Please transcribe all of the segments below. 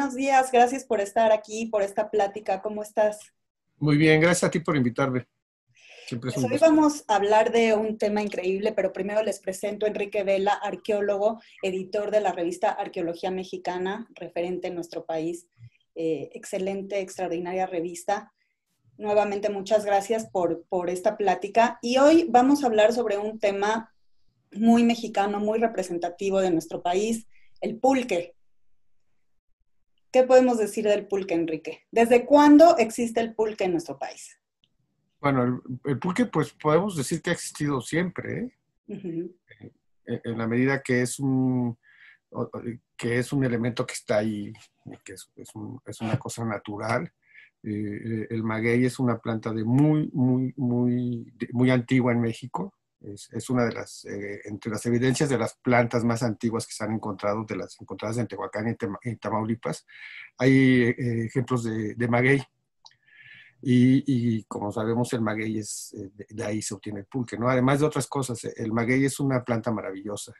buenos días. Gracias por estar aquí, por esta plática. ¿Cómo estás? Muy bien, gracias a ti por invitarme. Siempre es Pues un hoy gusto. vamos a hablar de un tema increíble, pero primero les presento a Enrique Vela, arqueólogo, editor de la revista Arqueología Mexicana, referente en nuestro país. Excelente, extraordinaria revista. Nuevamente, muchas gracias por esta plática. Y hoy vamos a hablar sobre un tema muy mexicano, muy representativo de nuestro país, el pulque. ¿Qué podemos decir del pulque, Enrique? ¿Desde cuándo existe el pulque en nuestro país? Bueno, el pulque, pues podemos decir que ha existido siempre, ¿eh? Ujú. En la medida que que es un elemento que está ahí, que es una cosa natural. El maguey es una planta de muy antigua en México. Es una de entre las evidencias de las plantas más antiguas que se han encontrado, de las encontradas en Tehuacán y en Tamaulipas. Hay ejemplos de maguey. Y como sabemos, el maguey de ahí se obtiene el pulque, ¿no? Además de otras cosas, el maguey es una planta maravillosa.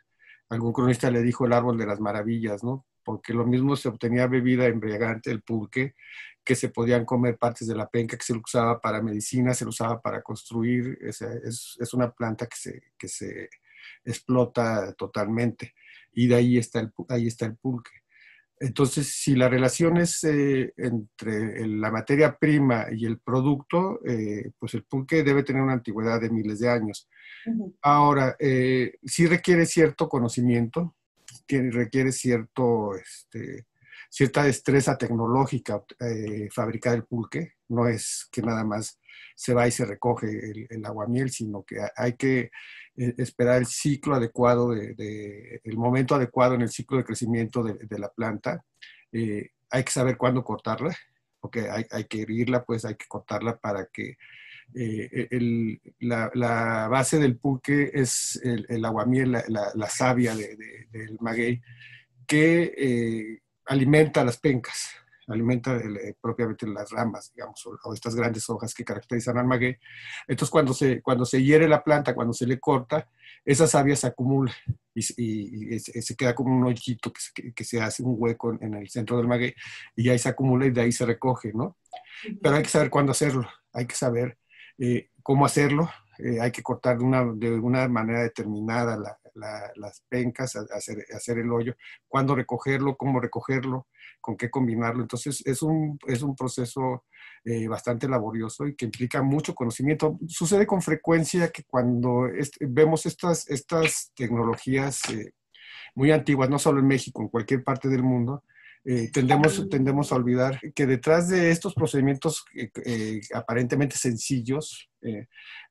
Algún cronista le dijo el árbol de las maravillas, ¿no? Porque lo mismo se obtenía bebida embriagante, el pulque, que se podían comer partes de la penca, que se lo usaba para medicina, se lo usaba para construir. Es una planta que se explota totalmente. Y de ahí ahí está el pulque. Entonces, si la relación es entre la materia prima y el producto, pues el pulque debe tener una antigüedad de miles de años. Ujú. Ahora, sí requiere cierto conocimiento, requiere cierta destreza tecnológica fabricar el pulque. No es que nada más se va y se recoge el aguamiel, sino que hay que esperar el ciclo adecuado, el momento adecuado en el ciclo de crecimiento de la planta. Hay que saber cuándo cortarla, porque hay que herirla, pues hay que cortarla para que la base del pulque es el aguamiel, la savia del maguey, que alimenta las pencas, alimenta propiamente las ramas, digamos, o estas grandes hojas que caracterizan al maguey. Entonces, cuando se hiere la planta, cuando se le corta, esa savia se acumula y se queda como un hoyito que se hace un hueco en el centro del maguey y ahí se acumula y de ahí se recoge, ¿no? Pero hay que saber cuándo hacerlo, hay que saber cómo hacerlo, hay que cortar de una manera determinada las pencas, hacer el hoyo, cuándo recogerlo, cómo recogerlo, con qué combinarlo. Entonces es un proceso bastante laborioso y que implica mucho conocimiento. Sucede con frecuencia que cuando vemos estas tecnologías muy antiguas, no solo en México, en cualquier parte del mundo, tendemos a olvidar que detrás de estos procedimientos aparentemente sencillos,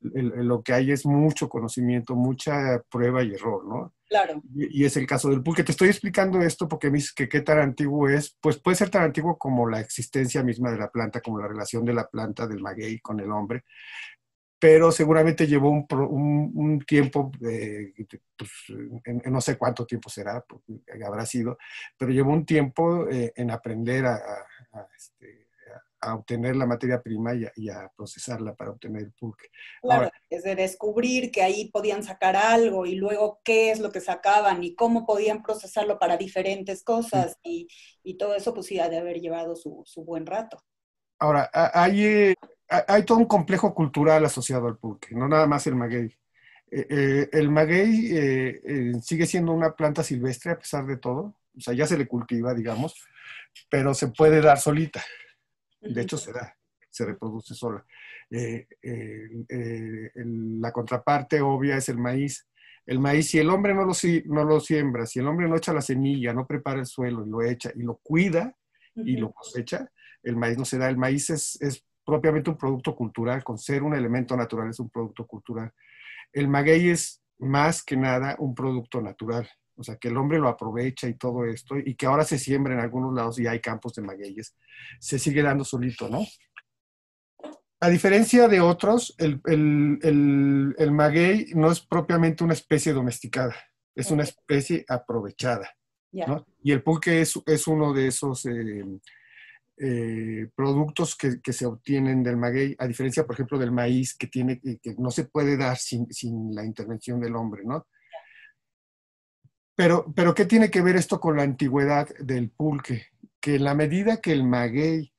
lo que hay es mucho conocimiento, mucha prueba y error, ¿no? Claro. Y es el caso del pulque. Te estoy explicando esto porque me dices que qué tan antiguo es. Pues puede ser tan antiguo como la existencia misma de la planta, como la relación de la planta, del maguey con el hombre, pero seguramente llevó un tiempo, pues, no sé cuánto tiempo será, habrá sido, pero llevó un tiempo en aprender a obtener la materia prima y a procesarla para obtener el pulque. Claro, Ahora, es de descubrir que ahí podían sacar algo y luego qué es lo que sacaban y cómo podían procesarlo para diferentes sí. cosas y todo eso pues sí ha de haber llevado su buen rato. Ahora, hay todo un complejo cultural asociado al pulque, no nada más el maguey. El maguey sigue siendo una planta silvestre a pesar de todo, o sea, ya se le cultiva, digamos, pero se puede dar solita. De Ujú. hecho, se reproduce sola. La contraparte obvia es el maíz. El maíz, si el hombre no lo siembra, si el hombre no echa la semilla, no prepara el suelo y lo echa y lo cuida y Ujú. lo cosecha, el maíz no se da. El maíz es propiamente un producto cultural, con ser un elemento natural es un producto cultural. El maguey es más que nada un producto natural. O sea, que el hombre lo aprovecha y todo esto, y que ahora se siembra en algunos lados y hay campos de magueyes, se sigue dando solito, ¿no? A diferencia de otros, el maguey no es propiamente una especie domesticada, es una Ok, especie aprovechada, ya. ¿no? Y el pulque es uno de esos productos que se obtienen del maguey, a diferencia, por ejemplo, del maíz, que no se puede dar sin la intervención del hombre, ¿no? Pero ¿qué tiene que ver esto con la antigüedad del pulque? que en la medida que el maguey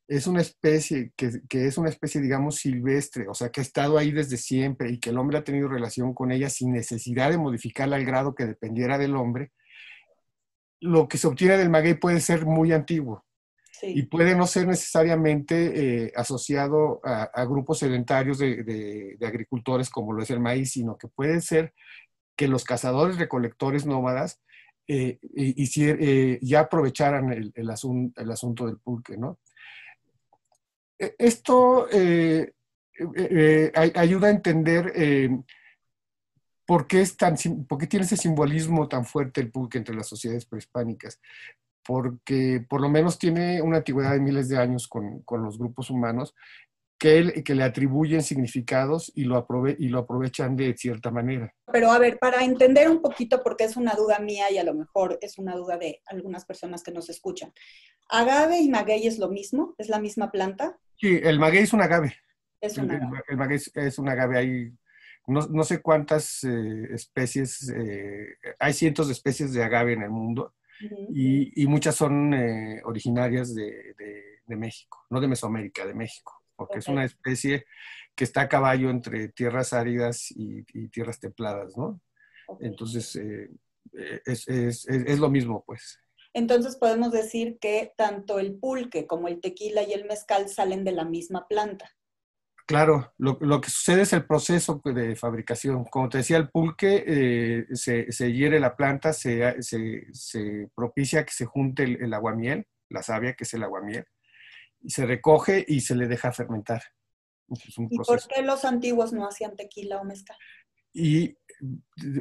es una especie que es una especie, digamos, silvestre, o sea, que ha estado ahí desde siempre y que el hombre ha tenido relación con ella sin necesidad de modificarla al grado que dependiera del hombre, lo que se obtiene del maguey puede ser muy antiguo y Sí. puede no ser necesariamente asociado a grupos sedentarios de agricultores como lo es el maíz, sino que puede ser que los cazadores recolectores nómadas ya aprovecharan el asunto del pulque, ¿no? Esto ayuda a entender por qué tiene ese simbolismo tan fuerte el pulque entre las sociedades prehispánicas. Porque por lo menos tiene una antigüedad de miles de años con los grupos humanos que le atribuyen significados y lo aprovechan de cierta manera. Pero a ver, para entender un poquito, porque es una duda mía y a lo mejor es una duda de algunas personas que nos escuchan. ¿Agave y maguey es lo mismo? ¿Es la misma planta? Sí, el maguey es un agave. Es un agave. El maguey es un agave. Hay no sé cuántas especies, hay cientos de especies de agave en el mundo Ujú. y muchas son originarias de México, no de Mesoamérica, de México, porque es Ok. una especie que está a caballo entre tierras áridas y tierras templadas, ¿no? Ok. Entonces, es lo mismo, pues. Entonces podemos decir que tanto el pulque como el tequila y el mezcal salen de la misma planta. Claro, lo que sucede es el proceso de fabricación. Como te decía, el pulque se hiere la planta, se propicia que se junte el aguamiel, la savia, que es el aguamiel, y se recoge y se le deja fermentar. Es un ¿Y por proceso. qué los antiguos no hacían tequila o mezcal? Y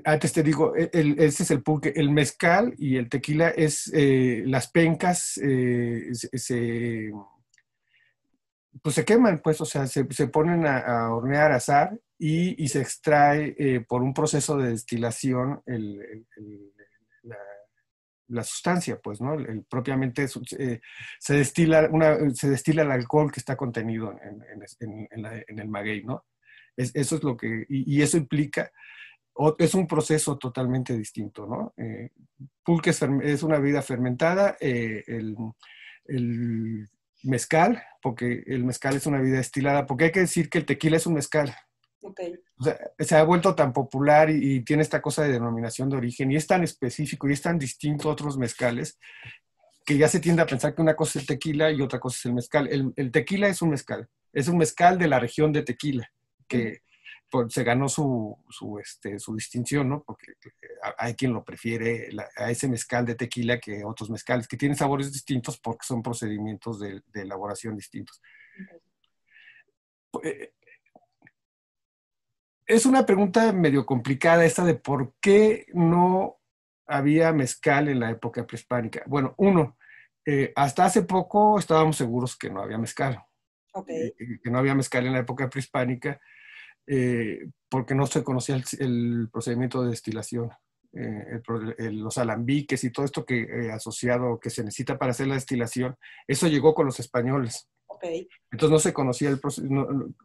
antes te digo, ese es el pulque. El mezcal y el tequila es las pencas, pues se queman, pues, o sea, se ponen a hornear, a asar y se extrae por un proceso de destilación la, la sustancia, pues, ¿no? Propiamente se destila el alcohol que está contenido en el maguey, ¿no? Eso es lo que, y eso implica, es un proceso totalmente distinto, ¿no? Pulque es una bebida fermentada, el mezcal, porque el mezcal es una bebida destilada, porque hay que decir que el tequila es un mezcal. Ok. O sea, se ha vuelto tan popular y tiene esta cosa de denominación de origen y es tan específico y es tan distinto a otros mezcales que ya se tiende a pensar que una cosa es el tequila y otra cosa es el mezcal. El tequila es un mezcal de la región de Tequila, Ujú. que se ganó su distinción, ¿no? Porque hay quien lo prefiere a ese mezcal de tequila que otros mezcales, que tienen sabores distintos porque son procedimientos de elaboración distintos. Eh, Es una pregunta medio complicada esta de por qué no había mezcal en la época prehispánica. Bueno, hasta hace poco estábamos seguros que no había mezcal, Ok. que no había mezcal en la época prehispánica, porque no se conocía el procedimiento de destilación. Los alambiques y todo esto asociado que se necesita para hacer la destilación, eso llegó con los españoles. Ok. Entonces no se conocía el proceso,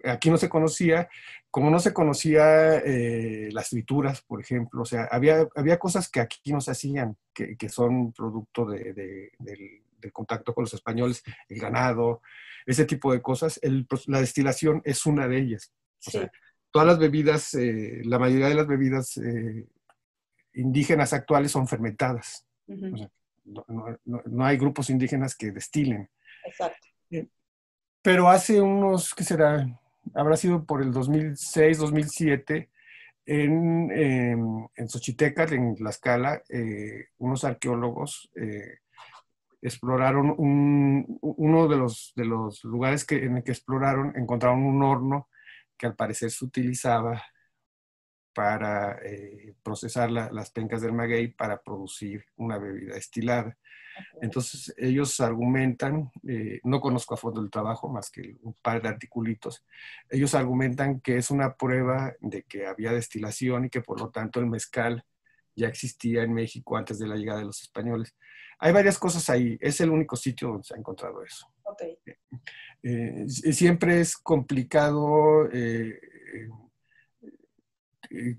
aquí no se conocía, como no se conocía las frituras, por ejemplo, o sea, había cosas que aquí no se hacían, que son producto del contacto con los españoles, el ganado, ese tipo de cosas. La destilación es una de ellas. O Sí. sea, todas las bebidas, la mayoría de las bebidas indígenas actuales son fermentadas. O Ujú. sea, no hay grupos indígenas que destilen. Exacto. Pero hace unos, ¿qué será? Habrá sido por el 2006, 2007, en Xochitecas, en Tlaxcala, unos arqueólogos exploraron uno de los lugares en el que exploraron, encontraron un horno que al parecer se utilizaba para procesar las pencas del maguey para producir una bebida destilada. Ok. Entonces ellos argumentan, no conozco a fondo el trabajo más que un par de articulitos, ellos argumentan que es una prueba de que había destilación y que por lo tanto el mezcal ya existía en México antes de la llegada de los españoles. Hay varias cosas ahí, es el único sitio donde se ha encontrado eso. Ok. Siempre es complicado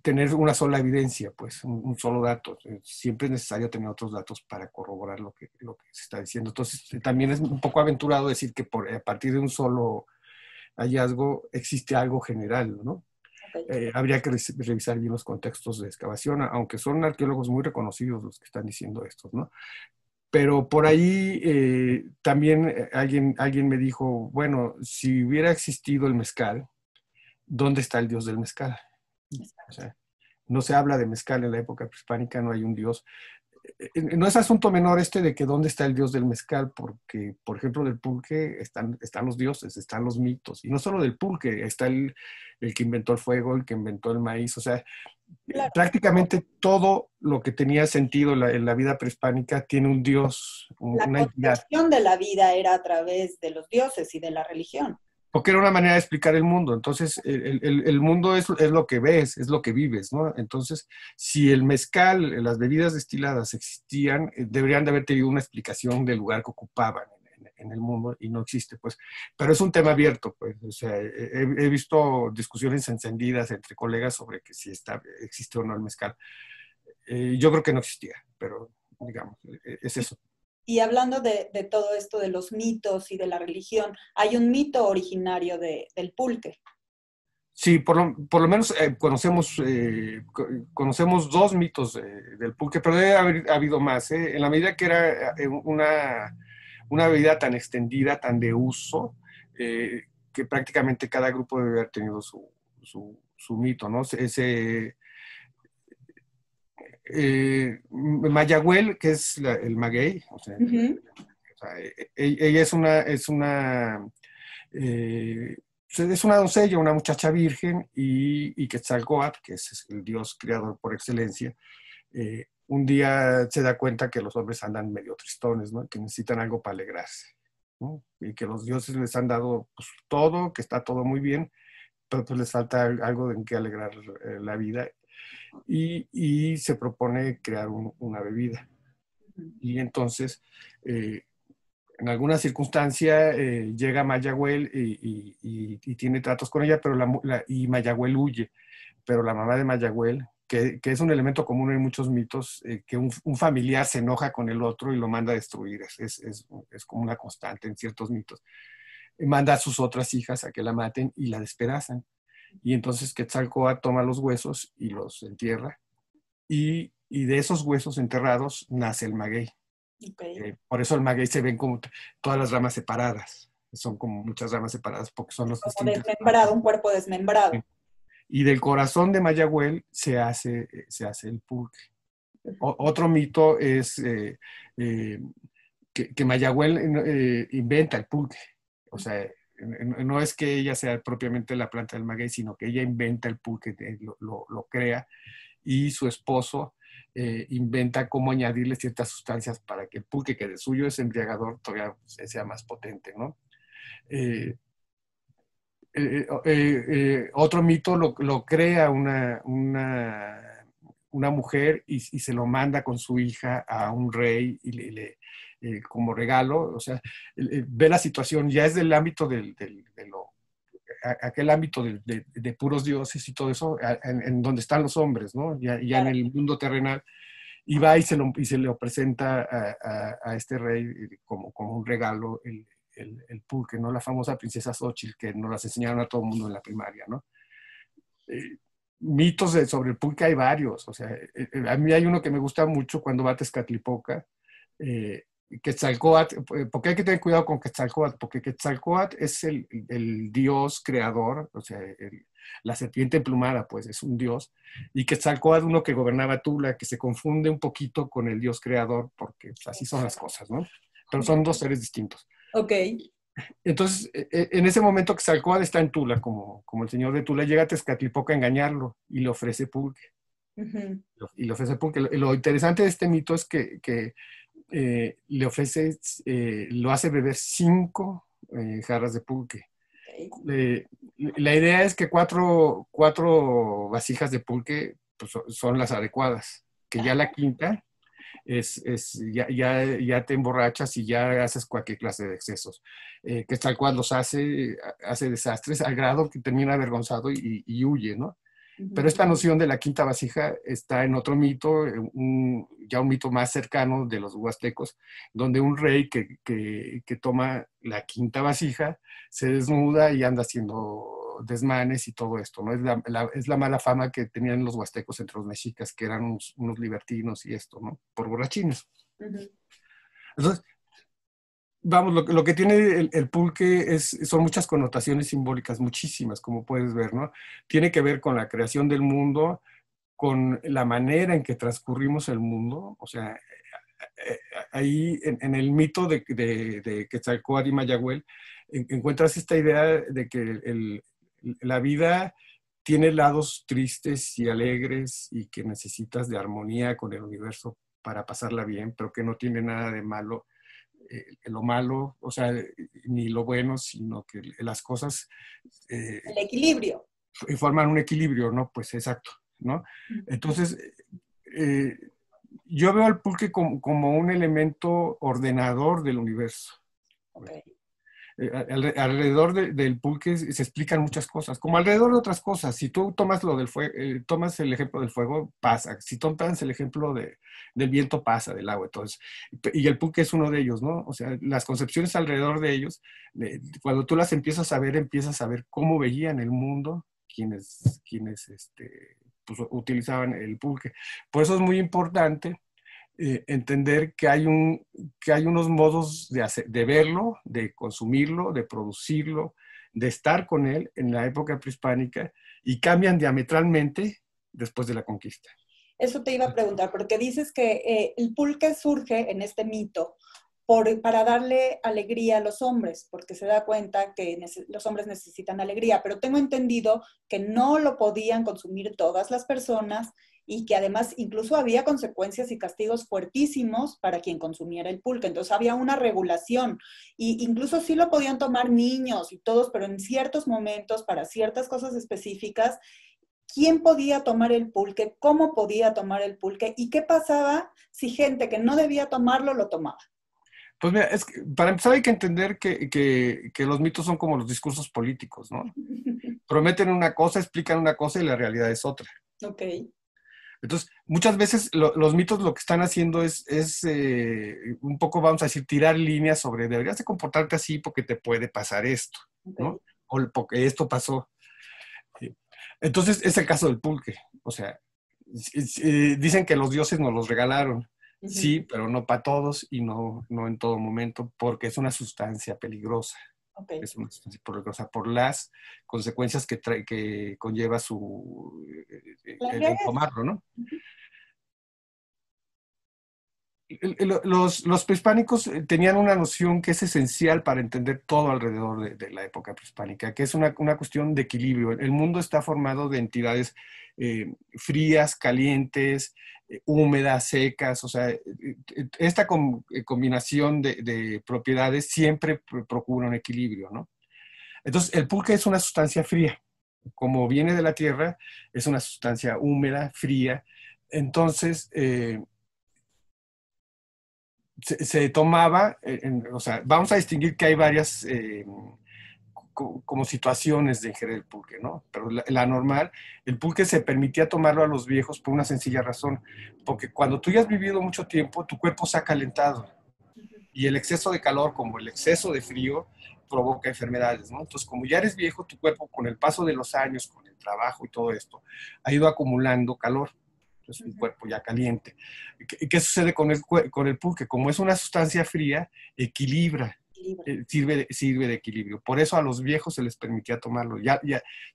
tener una sola evidencia, pues, un solo dato. Siempre es necesario tener otros datos para corroborar lo que se está diciendo. Entonces, también es un poco aventurado decir que a partir de un solo hallazgo existe algo general, ¿no? Okay. Habría que revisar bien los contextos de excavación, aunque son arqueólogos muy reconocidos los que están diciendo esto, ¿no? Pero por ahí también alguien me dijo, bueno, si hubiera existido el mezcal, ¿dónde está el dios del mezcal? O sea, no se habla de mezcal en la época prehispánica, no hay un dios. No es asunto menor este de que dónde está el dios del mezcal, porque, por ejemplo, del pulque están los dioses, están los mitos, y no solo del pulque, está el que inventó el fuego, el que inventó el maíz, o sea, Claro. prácticamente todo lo que tenía sentido en la vida prehispánica tiene un dios, La una entidad. concepción de la vida era a través de los dioses y de la religión. Porque era una manera de explicar el mundo. Entonces, el mundo es lo que ves, es lo que vives, ¿no? Entonces, si el mezcal, las bebidas destiladas existían, deberían de haber tenido una explicación del lugar que ocupaban en el mundo y no existe, pues. Pero es un tema abierto, pues. O sea, he visto discusiones encendidas entre colegas sobre que si existe o no el mezcal. Yo creo que no existía, pero digamos, es eso. Y hablando de todo esto de los mitos y de la religión, hay un mito originario del pulque. Sí, por lo menos conocemos dos mitos del pulque, pero debe haber habido más. En la medida que era una bebida tan extendida, tan de uso, que prácticamente cada grupo debe haber tenido su mito, ¿no? Mayagüel, que es el maguey, ella eh, es una doncella, una muchacha virgen, y Quetzalcóatl, que es el dios creador por excelencia, un día se da cuenta que los hombres andan medio tristones, ¿no? Que necesitan algo para alegrarse, ¿no? Y que los dioses les han dado pues, todo, que está todo muy bien, pero pues les falta algo en que alegrar la vida. Y se propone crear una bebida. Y entonces, en alguna circunstancia, llega Mayagüel y tiene tratos con ella, pero y Mayagüel huye. Pero la mamá de Mayagüel, que es un elemento común en muchos mitos, que un familiar se enoja con el otro y lo manda a destruir. Es como una constante en ciertos mitos. Manda a sus otras hijas a que la maten y la despedazan. Y entonces Quetzalcóatl toma los huesos y los entierra. Y de esos huesos enterrados nace el maguey. Okay. Por eso el maguey se ven como todas las ramas separadas. Son como muchas ramas separadas porque son los Como distintos. desmembrado, un cuerpo desmembrado. Y del corazón de Mayagüel se hace el pulque. Otro mito es que Mayagüel inventa el pulque. O sea, no es que ella sea propiamente la planta del maguey, sino que ella inventa el pulque, lo crea, y su esposo inventa cómo añadirle ciertas sustancias para que el pulque, que de suyo es embriagador, todavía sea más potente, ¿no? Otro mito lo crea una mujer y se lo manda con su hija a un rey y como regalo, o sea, ve la situación, ya es del ámbito aquel ámbito de puros dioses y todo eso, en donde están los hombres, ¿no? Ya Claro. en el mundo terrenal, y va y se lo presenta a este rey como un regalo, el pulque, ¿no? La famosa princesa Xóchitl, que nos las enseñaron a todo el mundo en la primaria, ¿no? Mitos sobre el pulque hay varios, o sea, a mí hay uno que me gusta mucho cuando va a Tezcatlipoca, Quetzalcóatl, porque hay que tener cuidado con Quetzalcóatl, porque Quetzalcóatl es el dios creador, o sea, la serpiente emplumada, pues es un dios, y Quetzalcóatl uno que gobernaba Tula, que se confunde un poquito con el dios creador, porque pues, así son las cosas, ¿no? Pero son dos seres distintos. Ok. Entonces, en ese momento Quetzalcóatl está en Tula, como el señor de Tula, llega a Tezcatlipoca a engañarlo y le ofrece pulque. Y le ofrece pulque. Lo interesante de este mito es que le ofrece, lo hace beber 5 jarras de pulque. Okay. La idea es que cuatro vasijas de pulque pues, son las adecuadas, que ya la quinta ya te emborrachas y ya haces cualquier clase de excesos. Que tal cual hace desastres al grado que termina avergonzado y huye, ¿no? Pero esta noción de la quinta vasija está en otro mito, ya un mito más cercano de los huastecos, donde un rey que toma la quinta vasija se desnuda y anda haciendo desmanes y todo esto, ¿no? Es la mala fama que tenían los huastecos entre los mexicas, que eran unos libertinos y esto, ¿no? Por borrachines. Entonces, vamos, lo que tiene el pulque son muchas connotaciones simbólicas, muchísimas, como puedes ver, ¿no? Tiene que ver con la creación del mundo, con la manera en que transcurrimos el mundo. O sea, ahí en el mito de Quetzalcóatl y Mayagüel, encuentras esta idea de que la vida tiene lados tristes y alegres y que necesitas de armonía con el universo para pasarla bien, pero que no tiene nada de malo lo malo, o sea, ni lo bueno, sino que las cosas el equilibrio. Forman un equilibrio, ¿no? Pues exacto, ¿no? Entonces, yo veo al pulque como un elemento ordenador del universo. Okay. Alrededor del pulque se explican muchas cosas, como alrededor de otras cosas. Si tú tomas lo del fuego, tomas el ejemplo del fuego, pasa. Si tomas el ejemplo del viento, pasa, del agua. Entonces, y el pulque es uno de ellos, ¿no? O sea, las concepciones alrededor de ellos, cuando tú las empiezas a ver cómo veían el mundo, quienes pues, utilizaban el pulque. Por eso es muy importante entender que hay unos modos de verlo, de consumirlo, de producirlo, de estar con él en la época prehispánica y cambian diametralmente después de la conquista. Eso te iba a preguntar, porque dices que el pulque surge en este mito para darle alegría a los hombres, porque se da cuenta que los hombres necesitan alegría, pero tengo entendido que no lo podían consumir todas las personas y que además incluso había consecuencias y castigos fuertísimos para quien consumiera el pulque. Entonces había una regulación y incluso sí lo podían tomar niños y todos, pero en ciertos momentos, para ciertas cosas específicas. ¿Quién podía tomar el pulque? ¿Cómo podía tomar el pulque? ¿Y qué pasaba si gente que no debía tomarlo lo tomaba? Pues mira, para empezar hay que entender que los mitos son como los discursos políticos, ¿no? Prometen una cosa, explican una cosa y la realidad es otra. Ok. Entonces, muchas veces los mitos lo que están haciendo es un poco, vamos a decir, tirar líneas sobre deberías de comportarte así porque te puede pasar esto, ¿no? O porque esto pasó. Entonces, es el caso del pulque. O sea, dicen que los dioses nos los regalaron. Sí, pero no para todos y no en todo momento, porque es una sustancia peligrosa. Okay. Es una sustancia peligrosa por las consecuencias que conlleva el tomarlo, ¿no? Los prehispánicos tenían una noción que es esencial para entender todo alrededor de la época prehispánica, que es una cuestión de equilibrio. El mundo está formado de entidades frías, calientes, húmedas, secas. O sea, esta combinación de propiedades siempre procura un equilibrio, ¿no? Entonces, el pulque es una sustancia fría. Como viene de la tierra, es una sustancia húmeda, fría. Entonces, se tomaba, o sea, vamos a distinguir que hay varias como situaciones de ingerir el pulque, ¿no? Pero la normal, el pulque se permitía tomarlo a los viejos por una sencilla razón, porque cuando tú ya has vivido mucho tiempo, tu cuerpo se ha calentado y el exceso de calor como el exceso de frío provoca enfermedades, ¿no? Entonces, como ya eres viejo, tu cuerpo con el paso de los años, con el trabajo y todo esto, ha ido acumulando calor. Es un cuerpo ya caliente. ¿Qué sucede con el pulque? Como es una sustancia fría, equilibra, sirve de equilibrio. Por eso a los viejos se les permitía tomarlo. Ya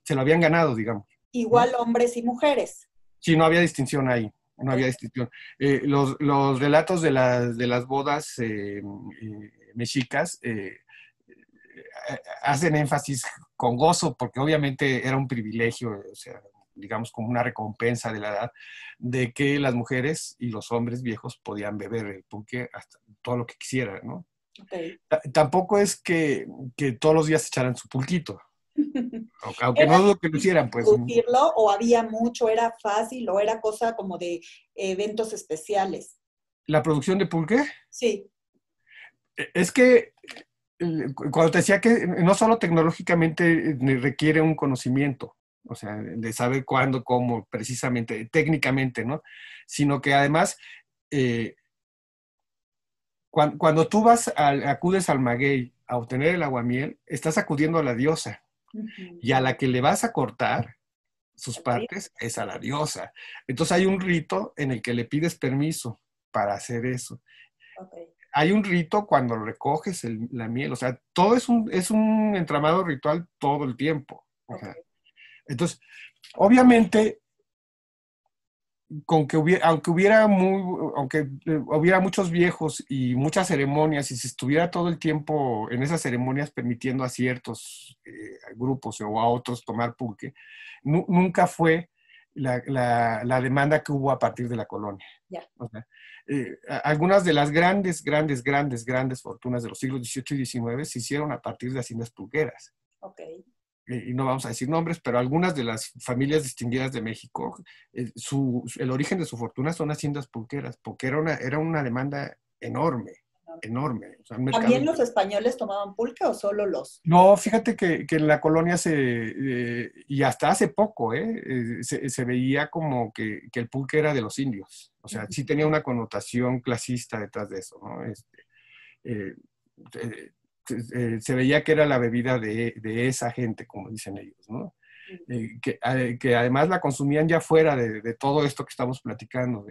se lo habían ganado, digamos. Igual, ¿no? Hombres y mujeres. Sí, no había distinción ahí. No había distinción. Los relatos de las bodas mexicas hacen énfasis con gozo, porque obviamente era un privilegio, o sea, digamos como una recompensa de la edad, de que las mujeres y los hombres viejos podían beber el pulque hasta todo lo que quisieran, ¿no? Okay. Tampoco es que todos los días echaran su pulquito, aunque no lo que lo hicieran, pues. ¿Producirlo o había mucho, era fácil o era cosa como de eventos especiales? ¿La producción de pulque? Sí. Es que cuando te decía que no solo tecnológicamente requiere un conocimiento, o sea, de saber cuándo, cómo, precisamente, técnicamente, ¿no? Sino que además, cuando tú acudes al maguey a obtener el aguamiel, estás acudiendo a la diosa. Y a la que le vas a cortar sus partes es a la diosa. Entonces hay un rito en el que le pides permiso para hacer eso. Okay. Hay un rito cuando recoges la miel, o sea, todo es un entramado ritual todo el tiempo. Okay. Entonces, obviamente, aunque hubiera muchos viejos y muchas ceremonias, y se estuviera todo el tiempo en esas ceremonias permitiendo a ciertos grupos o a otros tomar pulque, nunca fue la demanda que hubo a partir de la colonia. Yeah. O sea, algunas de las grandes fortunas de los siglos XVIII y XIX se hicieron a partir de haciendas pulqueras. Okay. Y no vamos a decir nombres, pero algunas de las familias distinguidas de México, el origen de su fortuna son haciendas pulqueras, porque era una demanda enorme. O sea, ¿También los españoles tomaban pulque o solo los? No, fíjate que en la colonia y hasta hace poco, se veía como que el pulque era de los indios. O sea, sí tenía una connotación clasista detrás de eso, ¿no? Se veía que era la bebida de esa gente, como dicen ellos, ¿no? Que además la consumían ya fuera de todo esto que estamos platicando.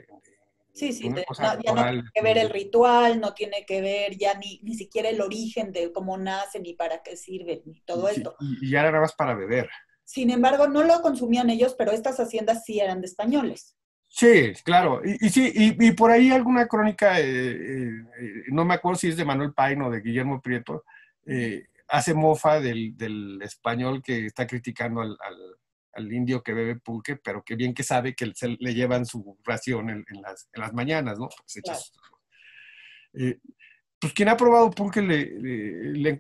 Sí, ya no tiene que ver el ritual, no tiene que ver ya ni siquiera el origen de cómo nace, ni para qué sirve, ni todo esto. Y ya era nada más para beber. Sin embargo, no lo consumían ellos, pero estas haciendas sí eran de españoles. Sí, claro. Y por ahí alguna crónica, no me acuerdo si es de Manuel Paino o de Guillermo Prieto, hace mofa del español que está criticando al indio que bebe pulque, pero que bien que sabe que le llevan su ración en las mañanas, ¿no? Pues, claro. Pues quien ha probado pulque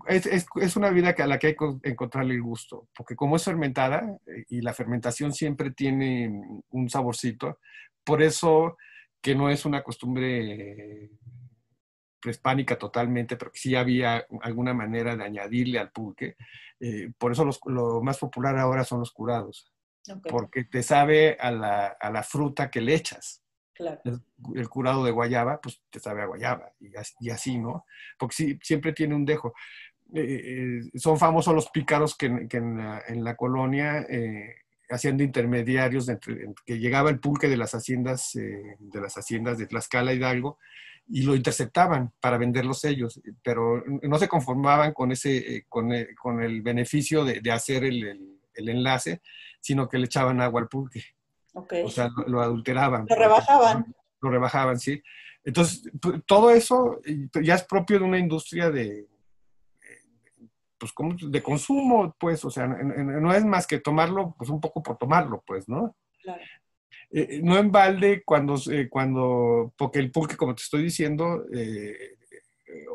es una bebida a la que hay que encontrarle el gusto, porque como es fermentada y la fermentación siempre tiene un saborcito, por eso que no es una costumbre prehispánica totalmente, pero que sí había alguna manera de añadirle al pulque. Por eso lo más popular ahora son los curados, porque te sabe a la fruta que le echas. Claro. El curado de guayaba, pues te sabe a guayaba, y así, ¿no? Porque sí, siempre tiene un dejo. Son famosos los pícaros que en la colonia hacían de intermediarios, que llegaba el pulque de las haciendas de Tlaxcala, Hidalgo, y lo interceptaban para venderlos ellos, pero no se conformaban con con el beneficio de hacer el enlace, sino que le echaban agua al pulque. Okay. O sea, lo adulteraban. Lo rebajaban. Lo rebajaban, sí. Entonces, todo eso ya es propio de una industria pues, de consumo, pues, o sea, no es más que tomarlo, pues, un poco por tomarlo, pues, ¿no? Claro. No en balde porque el pulque, como te estoy diciendo,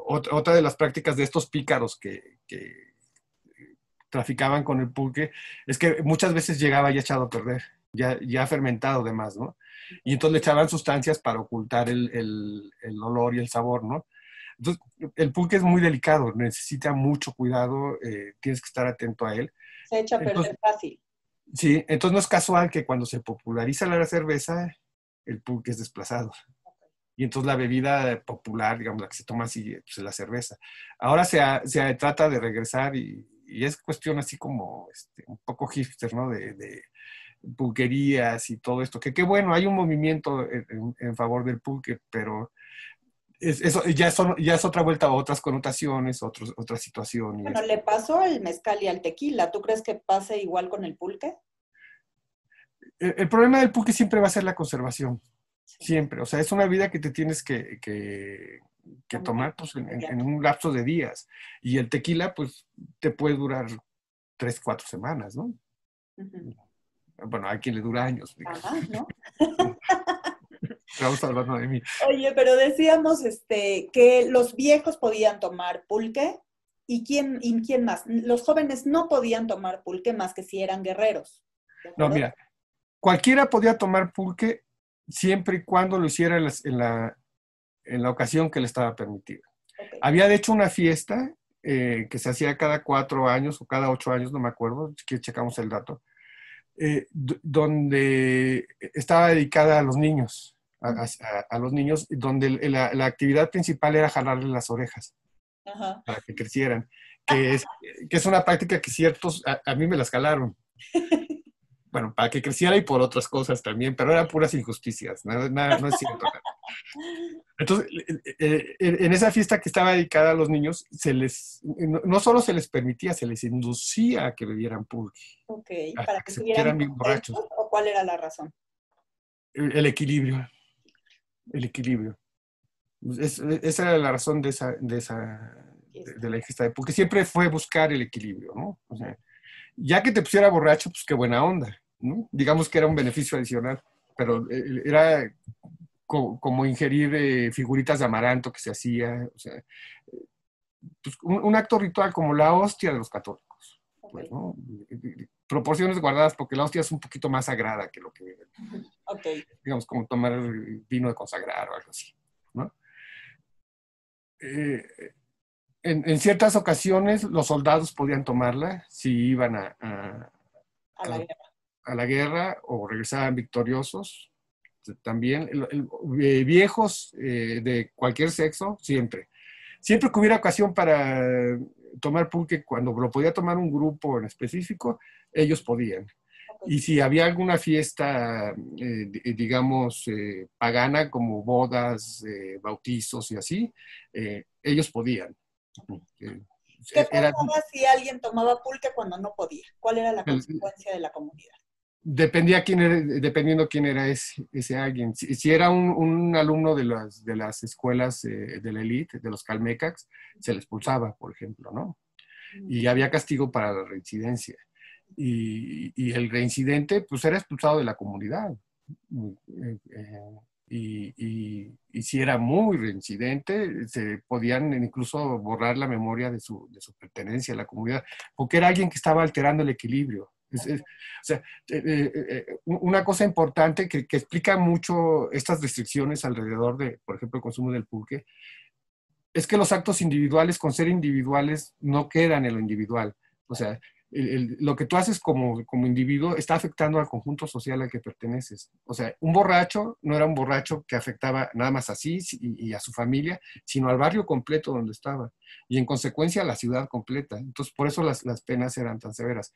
otra de las prácticas de estos pícaros que traficaban con el pulque es que muchas veces llegaba ya echado a perder, ya fermentado además, ¿no? Y entonces le echaban sustancias para ocultar el olor y el sabor, ¿no? Entonces, el pulque es muy delicado, necesita mucho cuidado, tienes que estar atento a él. Se echa a perder fácil. Sí, entonces no es casual que cuando se populariza la cerveza, el pulque es desplazado. Y entonces la bebida popular, digamos, la que se toma así, pues es la cerveza. Ahora se trata de regresar y es cuestión así como un poco hipster, ¿no? De pulquerías y todo esto. Que qué bueno, hay un movimiento en favor del pulque, pero eso ya es otra vuelta a otras connotaciones, otras situaciones. Bueno, le pasó al mezcal y al tequila. ¿Tú crees que pase igual con el pulque? El problema del pulque siempre va a ser la conservación. Sí. Siempre. O sea, es una bebida que te tienes que tomar pues, en un lapso de días. Y el tequila, pues, te puede durar 3, 4 semanas, ¿no? Bueno, hay quien le dura años. Ajá, ¿no? Estamos hablando de mí. Oye, pero decíamos que los viejos podían tomar pulque y quién más. Los jóvenes no podían tomar pulque más que si eran guerreros. No, mira, cualquiera podía tomar pulque siempre y cuando lo hiciera en la ocasión que le estaba permitido. Okay. Había de hecho una fiesta que se hacía cada 4 años o cada 8 años, no me acuerdo, que checamos el dato, donde estaba dedicada a los niños, a los niños, donde la actividad principal era jalarles las orejas. Ajá. Para que crecieran, que es una práctica que ciertos, a mí me las jalaron. Bueno, para que creciera y por otras cosas también, pero eran puras injusticias, no es cierto. Entonces, en esa fiesta que estaba dedicada a los niños, no solo se les permitía, se les inducía a que bebieran pulque. Ok, para que se pusieran bien borrachos. ¿O cuál era la razón? El equilibrio. El equilibrio. Esa era la razón de la ingesta de pulque. Siempre fue buscar el equilibrio, ¿no? O sea, ya que te pusiera borracho, pues qué buena onda, ¿no? Digamos que era un beneficio adicional, pero era como ingerir figuritas de amaranto que se hacía, o sea, pues un acto ritual como la hostia de los católicos, pues, ¿no? Proporciones guardadas porque la hostia es un poquito más sagrada que lo que, digamos, como tomar vino de consagrar o algo así, ¿no? En ciertas ocasiones los soldados podían tomarla si iban a la guerra o regresaban victoriosos. También viejos de cualquier sexo, siempre. Siempre que hubiera ocasión para tomar pulque, cuando lo podía tomar un grupo en específico, ellos podían. Y si había alguna fiesta, digamos, pagana, como bodas, bautizos y así, ellos podían. ¿Qué pasaba si alguien tomaba pulque cuando no podía? ¿Cuál era la consecuencia de la comunidad? Dependiendo quién era ese alguien. Si era un alumno de las escuelas de la élite, de los calmecacs, se le expulsaba, por ejemplo, ¿no? Y había castigo para la reincidencia. Y el reincidente, pues, era expulsado de la comunidad. Y si era muy reincidente, se podían incluso borrar la memoria de su pertenencia a la comunidad, porque era alguien que estaba alterando el equilibrio. O sea, una cosa importante que explica mucho estas restricciones alrededor de, por ejemplo, el consumo del pulque, es que los actos individuales, con ser individuales, no quedan en lo individual. O sea, lo que tú haces como individuo está afectando al conjunto social al que perteneces. O sea, un borracho no era un borracho que afectaba nada más a sí y a su familia, sino al barrio completo donde estaba. Y en consecuencia a la ciudad completa. Entonces, por eso las penas eran tan severas.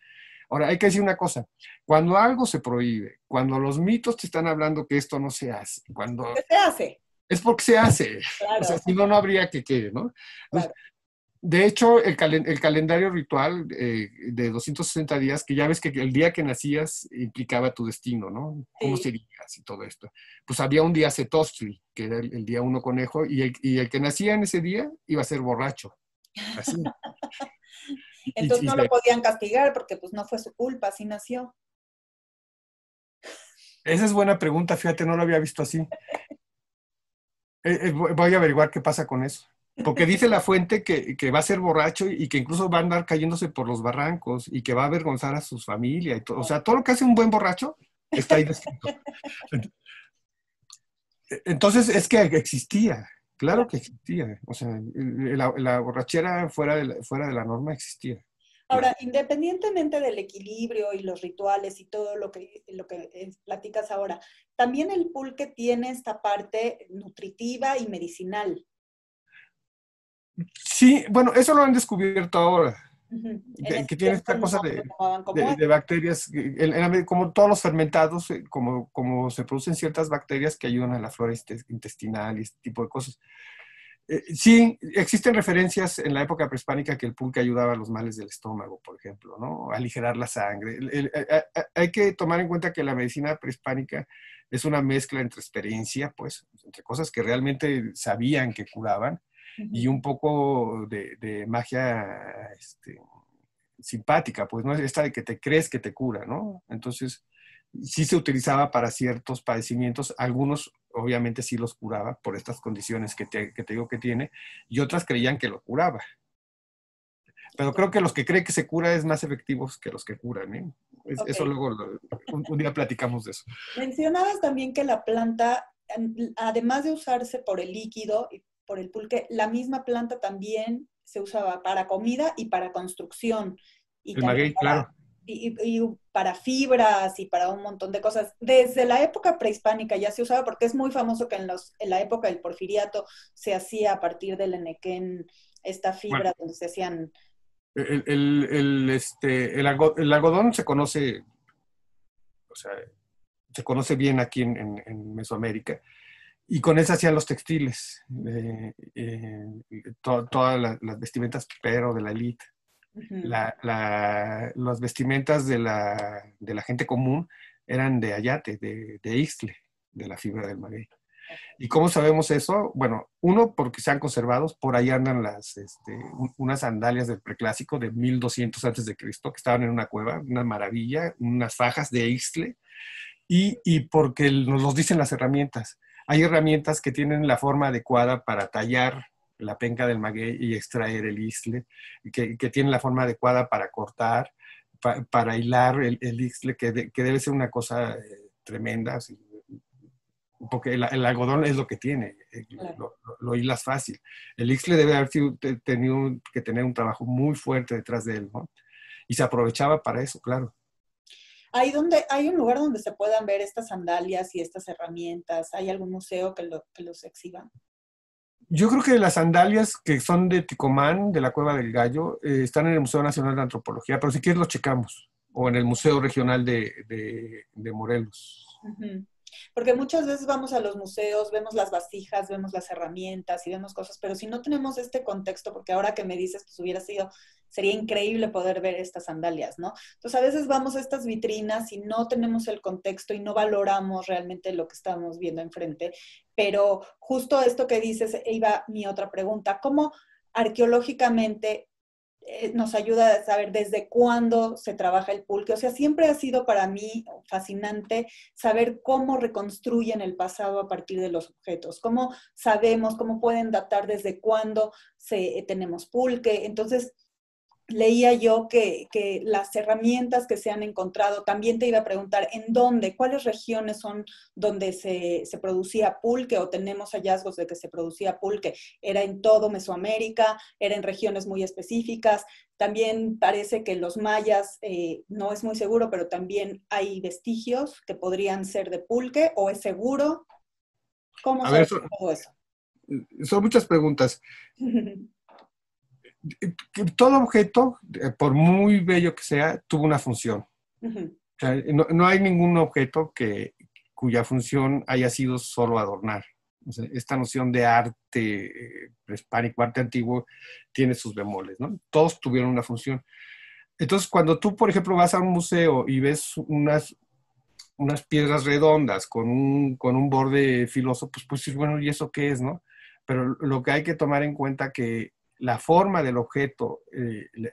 Ahora, hay que decir una cosa. Cuando algo se prohíbe, cuando los mitos te están hablando que esto no se hace, cuando... ¿Qué se hace? Es porque se hace. Claro. O sea, si no, no habría que, ¿no? Entonces, claro. De hecho, el calendario ritual de 260 días, que ya ves que el día que nacías implicaba tu destino, ¿no? ¿Cómo serías y todo esto? Pues había un día Setostli, que era el día 1 conejo, y el que nacía en ese día iba a ser borracho. Así. Entonces no lo podían castigar porque pues no fue su culpa, así nació. Esa es buena pregunta, fíjate, no lo había visto así. Voy a averiguar qué pasa con eso. Porque dice la fuente que va a ser borracho y que incluso va a andar cayéndose por los barrancos y que va a avergonzar a su familia. Y todo. O sea, todo lo que hace un buen borracho está ahí descrito. Entonces, es que existía. Claro que existía. O sea, la borrachera fuera de la norma existía. Ahora, independientemente del equilibrio y los rituales y todo lo que platicas ahora, también el pulque tiene esta parte nutritiva y medicinal. Sí, bueno, eso lo han descubierto ahora. Que tiene esta cosa de bacterias, como todos los fermentados, como se producen ciertas bacterias que ayudan a la flora intestinal y este tipo de cosas. Sí, existen referencias en la época prehispánica que el pulque ayudaba a los males del estómago, por ejemplo, ¿no? A aligerar la sangre. Hay que tomar en cuenta que la medicina prehispánica es una mezcla entre experiencia, pues, entre cosas que realmente sabían que curaban, y un poco de magia simpática, pues, ¿no? Esta de que te crees que te cura, ¿no? Entonces, sí se utilizaba para ciertos padecimientos, algunos obviamente sí los curaba por estas condiciones que te digo que tiene, y otras creían que lo curaba. Pero creo que los que creen que se cura es más efectivos que los que curan, ¿eh? Eso luego, un día platicamos de eso. Mencionabas también que la planta, además de usarse por el líquido y por el pulque, la misma planta también se usaba para comida y para construcción. Y el maguey, claro. y para fibras y para un montón de cosas. Desde la época prehispánica ya se usaba, porque es muy famoso que en la época del porfiriato se hacía a partir del enequén esta Bueno, fibra donde se hacían... el algodón se conoce, o sea, se conoce bien aquí en Mesoamérica. Y con eso hacían los textiles, todas las vestimentas, pero de la élite. Ujú. Las vestimentas de la gente común eran de ayate, de ixtle, de la fibra del maguey. ¿Y cómo sabemos eso? Bueno, uno, porque se han conservado, por ahí andan unas sandalias del preclásico de 1200 antes de Cristo, que estaban en una cueva, una maravilla, unas fajas de ixtle, y porque nos los dicen las herramientas. Hay herramientas que tienen la forma adecuada para tallar la penca del maguey y extraer el isle, que tienen la forma adecuada para cortar, para hilar el isle, que debe ser una cosa tremenda, así, porque el algodón es lo que tiene, Claro. lo hilas fácil. El isle debe haber tenido que tener un trabajo muy fuerte detrás de él, ¿no? Y se aprovechaba para eso, claro. Hay un lugar donde se puedan ver estas sandalias y estas herramientas. ¿Hay algún museo que los exhiba? Yo creo que las sandalias que son de Ticomán, de la Cueva del Gallo, están en el Museo Nacional de Antropología, pero si quieres lo checamos, o en el Museo Regional de Morelos. Ujú. Porque muchas veces vamos a los museos, vemos las vasijas, vemos las herramientas y vemos cosas, pero si no tenemos este contexto, porque ahora que me dices, pues sería increíble poder ver estas sandalias, ¿no? Entonces a veces vamos a estas vitrinas y no tenemos el contexto y no valoramos realmente lo que estamos viendo enfrente, pero justo esto que dices, iba mi otra pregunta, ¿cómo arqueológicamente nos ayuda a saber desde cuándo se trabaja el pulque? O sea, siempre ha sido para mí fascinante saber cómo reconstruyen el pasado a partir de los objetos, cómo sabemos, cómo pueden datar desde cuándo tenemos pulque. Entonces, leía yo que las herramientas que se han encontrado, también te iba a preguntar, ¿en dónde? ¿Cuáles regiones son donde se producía pulque o tenemos hallazgos de que se producía pulque? ¿Era en todo Mesoamérica? ¿Era en regiones muy específicas? También parece que los mayas, no es muy seguro, pero también hay vestigios que podrían ser de pulque, ¿o es seguro? ¿Cómo A ver, sabemos todo eso? son muchas preguntas. Todo objeto, por muy bello que sea, tuvo una función. O sea, no hay ningún objeto cuya función haya sido solo adornar. O sea, esta noción de arte prehispánico, arte antiguo, tiene sus bemoles, ¿no? Todos tuvieron una función. Entonces, cuando tú, por ejemplo, vas a un museo y ves unas piedras redondas con un borde filoso, pues dices, bueno, ¿y eso qué es, no? Pero lo que hay que tomar en cuenta que la forma del objeto,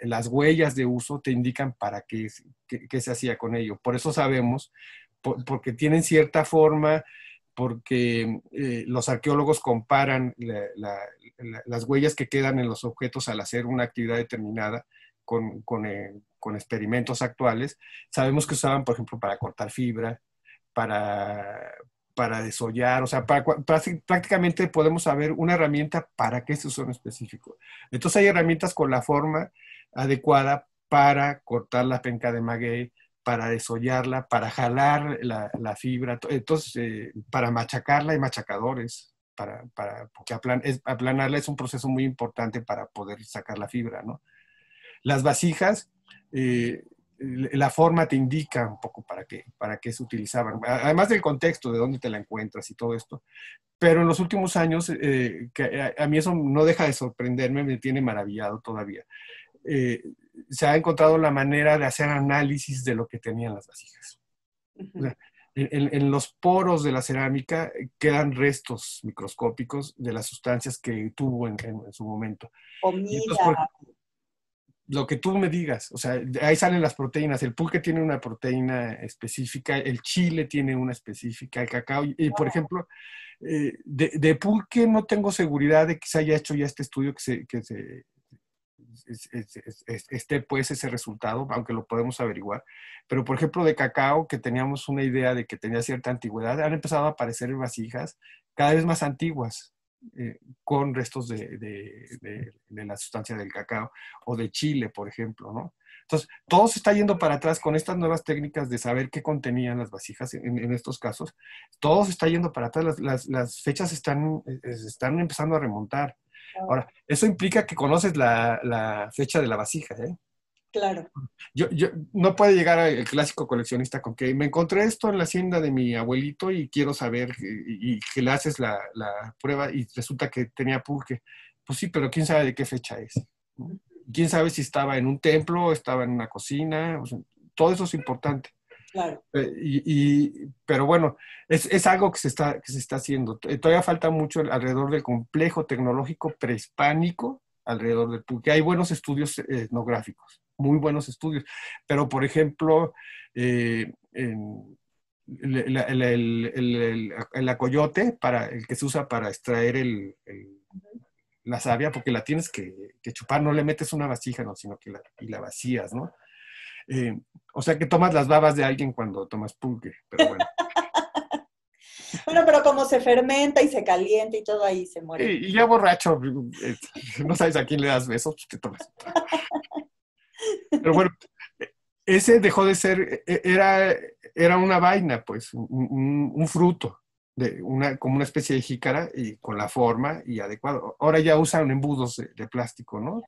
las huellas de uso te indican para qué se hacía con ello. Por eso sabemos, porque tienen cierta forma, porque los arqueólogos comparan las huellas que quedan en los objetos al hacer una actividad determinada con experimentos actuales. Sabemos que usaban, por ejemplo, para cortar fibra, para, para desollar, o sea, prácticamente podemos saber una herramienta para qué se usa en específico. Entonces hay herramientas con la forma adecuada para cortar la penca de maguey, para desollarla, para jalar la fibra, entonces para machacarla hay machacadores, porque aplanarla es un proceso muy importante para poder sacar la fibra, ¿no? Las vasijas, la forma te indica un poco para qué se utilizaban, además del contexto, de dónde te la encuentras y todo esto. Pero en los últimos años, que a mí eso no deja de sorprenderme, me tiene maravillado todavía. Eh, Se ha encontrado la manera de hacer análisis de lo que tenían las vasijas. O sea, en los poros de la cerámica quedan restos microscópicos de las sustancias que tuvo en su momento. Y entonces, Comida. lo que tú me digas, o sea, ahí salen las proteínas. El pulque tiene una proteína específica, el chile tiene una específica, el cacao. Y por ejemplo, de pulque no tengo seguridad de que se haya hecho ya este estudio esté pues ese resultado, aunque lo podemos averiguar. Pero por ejemplo, de cacao, que teníamos una idea de que tenía cierta antigüedad, han empezado a aparecer vasijas cada vez más antiguas. con restos de la sustancia del cacao o de chile, por ejemplo, ¿no? Entonces, todo se está yendo para atrás con estas nuevas técnicas de saber qué contenían las vasijas en estos casos. Todo se está yendo para atrás, las fechas están empezando a remontar. Ahora, eso implica que conoces la fecha de la vasija, ¿eh? Claro. No puede llegar el clásico coleccionista con que me encontré esto en la hacienda de mi abuelito y quiero saber, y que le haces la prueba y resulta que tenía pulque. Pues sí, pero quién sabe de qué fecha es, ¿no? Quién sabe si estaba en un templo, estaba en una cocina, o sea, todo eso es importante. Claro. Pero bueno, es algo que se está haciendo. Todavía falta mucho alrededor del complejo tecnológico prehispánico, alrededor del pulque. Hay buenos estudios etnográficos, muy buenos estudios, pero por ejemplo, el acoyote, el que se usa para extraer la savia, porque la tienes que chupar, no le metes una vasija, no, sino que la vacías, ¿no? O sea que tomas las babas de alguien cuando tomas pulque, pero bueno. Bueno, pero como se fermenta y se calienta y todo ahí se muere. Y ya borracho, no sabes a quién le das besos, pues te tomas. Pero bueno, ese dejó de ser, era una vaina, pues, un fruto, como una especie de jícara y con la forma y adecuado. Ahora ya usan embudos de plástico, ¿no?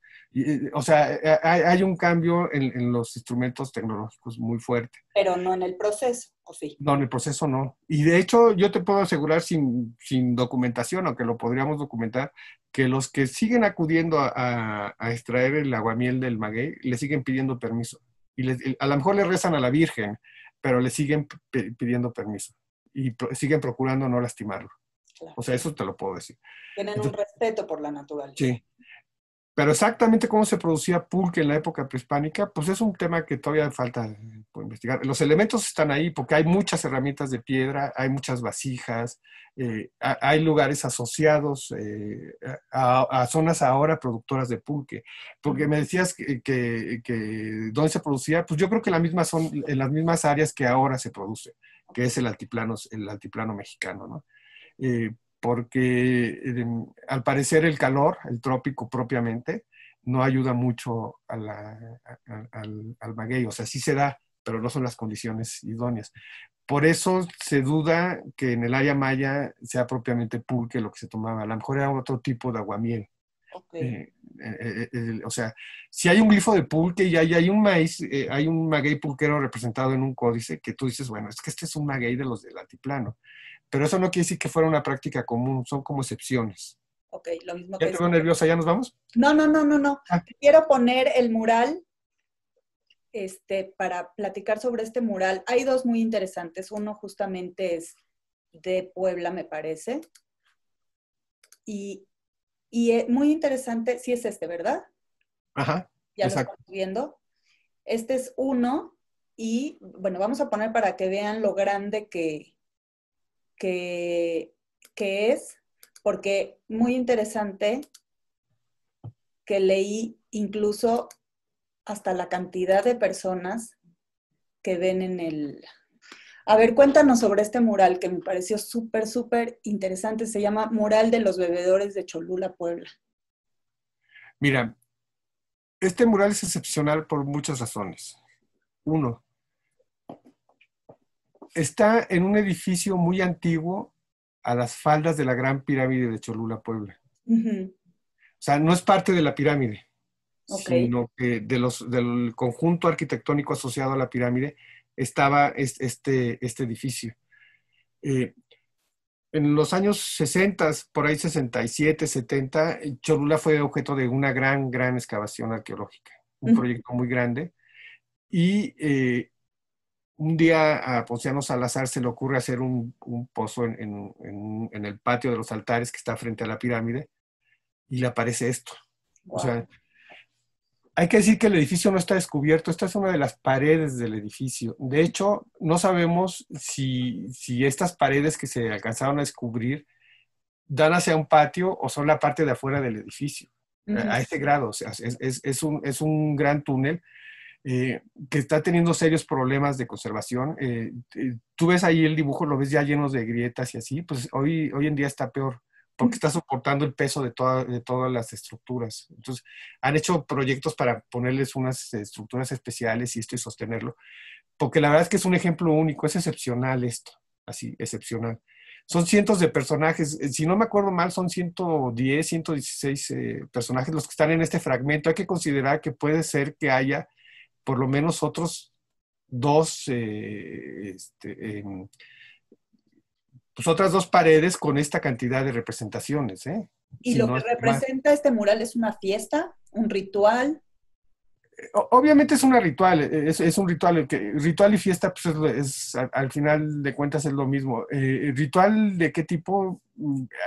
O sea, hay un cambio en los instrumentos tecnológicos muy fuerte. Pero no en el proceso, ¿o sí? No, en el proceso no. Y de hecho, yo te puedo asegurar sin documentación, aunque lo podríamos documentar, que los que siguen acudiendo a extraer el aguamiel del maguey, le siguen pidiendo permiso. Y a lo mejor le rezan a la Virgen, pero le siguen pidiendo permiso. Y siguen procurando no lastimarlo. Claro. O sea, eso te lo puedo decir. Tienen un respeto por la naturaleza. Sí. Pero exactamente cómo se producía pulque en la época prehispánica, pues es un tema que todavía falta por investigar. Los elementos están ahí porque hay muchas herramientas de piedra, hay muchas vasijas, hay lugares asociados a zonas ahora productoras de pulque. Porque me decías que ¿dónde se producía? Pues yo creo que son en las mismas áreas que ahora se produce, que es el altiplano mexicano, ¿no? Porque al parecer el calor, el trópico propiamente, no ayuda mucho al maguey. O sea, sí se da, pero no son las condiciones idóneas. Por eso se duda que en el área maya sea propiamente pulque lo que se tomaba. A lo mejor era otro tipo de aguamiel. Okay. O sea, si hay un glifo de pulque y hay un maíz, hay un maguey pulquero representado en un códice que tú dices, bueno, es que este es un maguey de los del altiplano. Pero eso no quiere decir que fuera una práctica común, son como excepciones. Ok, lo mismo ¿Ya que... te veo nerviosa? ¿Ya nos vamos? No. Ah. Quiero poner el mural para platicar sobre este mural. Hay dos muy interesantes. Uno justamente es de Puebla, me parece. Y es muy interesante, sí es ¿verdad? Ajá, Ya exacto. lo estamos viendo. Este es uno y, bueno, vamos a poner para que vean lo grande que es, porque muy interesante que leí incluso hasta la cantidad de personas que ven en el... A ver, cuéntanos sobre este mural que me pareció súper interesante. Se llama Mural de los Bebedores de Cholula, Puebla. Mira, este mural es excepcional por muchas razones. Uno, está en un edificio muy antiguo a las faldas de la Gran Pirámide de Cholula, Puebla. Uh-huh. O sea, no es parte de la pirámide, Okay. sino que del conjunto arquitectónico asociado a la pirámide estaba este edificio. En los años 60, por ahí 67, 70, Cholula fue objeto de una gran excavación arqueológica, un proyecto muy grande. Y un día a Ponciano Salazar se le ocurre hacer un pozo en el patio de los altares que está frente a la pirámide y le aparece esto. Wow. O sea, hay que decir que el edificio no está descubierto, esta es una de las paredes del edificio. De hecho, no sabemos si estas paredes que se alcanzaron a descubrir dan hacia un patio o son la parte de afuera del edificio. A este grado, o sea, es un gran túnel que está teniendo serios problemas de conservación. Tú ves ahí el dibujo, lo ves ya llenos de grietas y así, pues hoy en día está peor, porque está soportando el peso de todas las estructuras. Entonces, han hecho proyectos para ponerles unas estructuras especiales y esto y sostenerlo, porque la verdad es que es un ejemplo único, es excepcional esto, así, excepcional. Son cientos de personajes, si no me acuerdo mal, son 110, 116 personajes los que están en este fragmento. Hay que considerar que puede ser que haya por lo menos otros dos, pues otras dos paredes con esta cantidad de representaciones, ¿eh? Y Si lo no que es más. representa este mural es una fiesta, un ritual. Obviamente es una ritual, es un ritual, ritual y fiesta pues al final de cuentas es lo mismo. Ritual de qué tipo,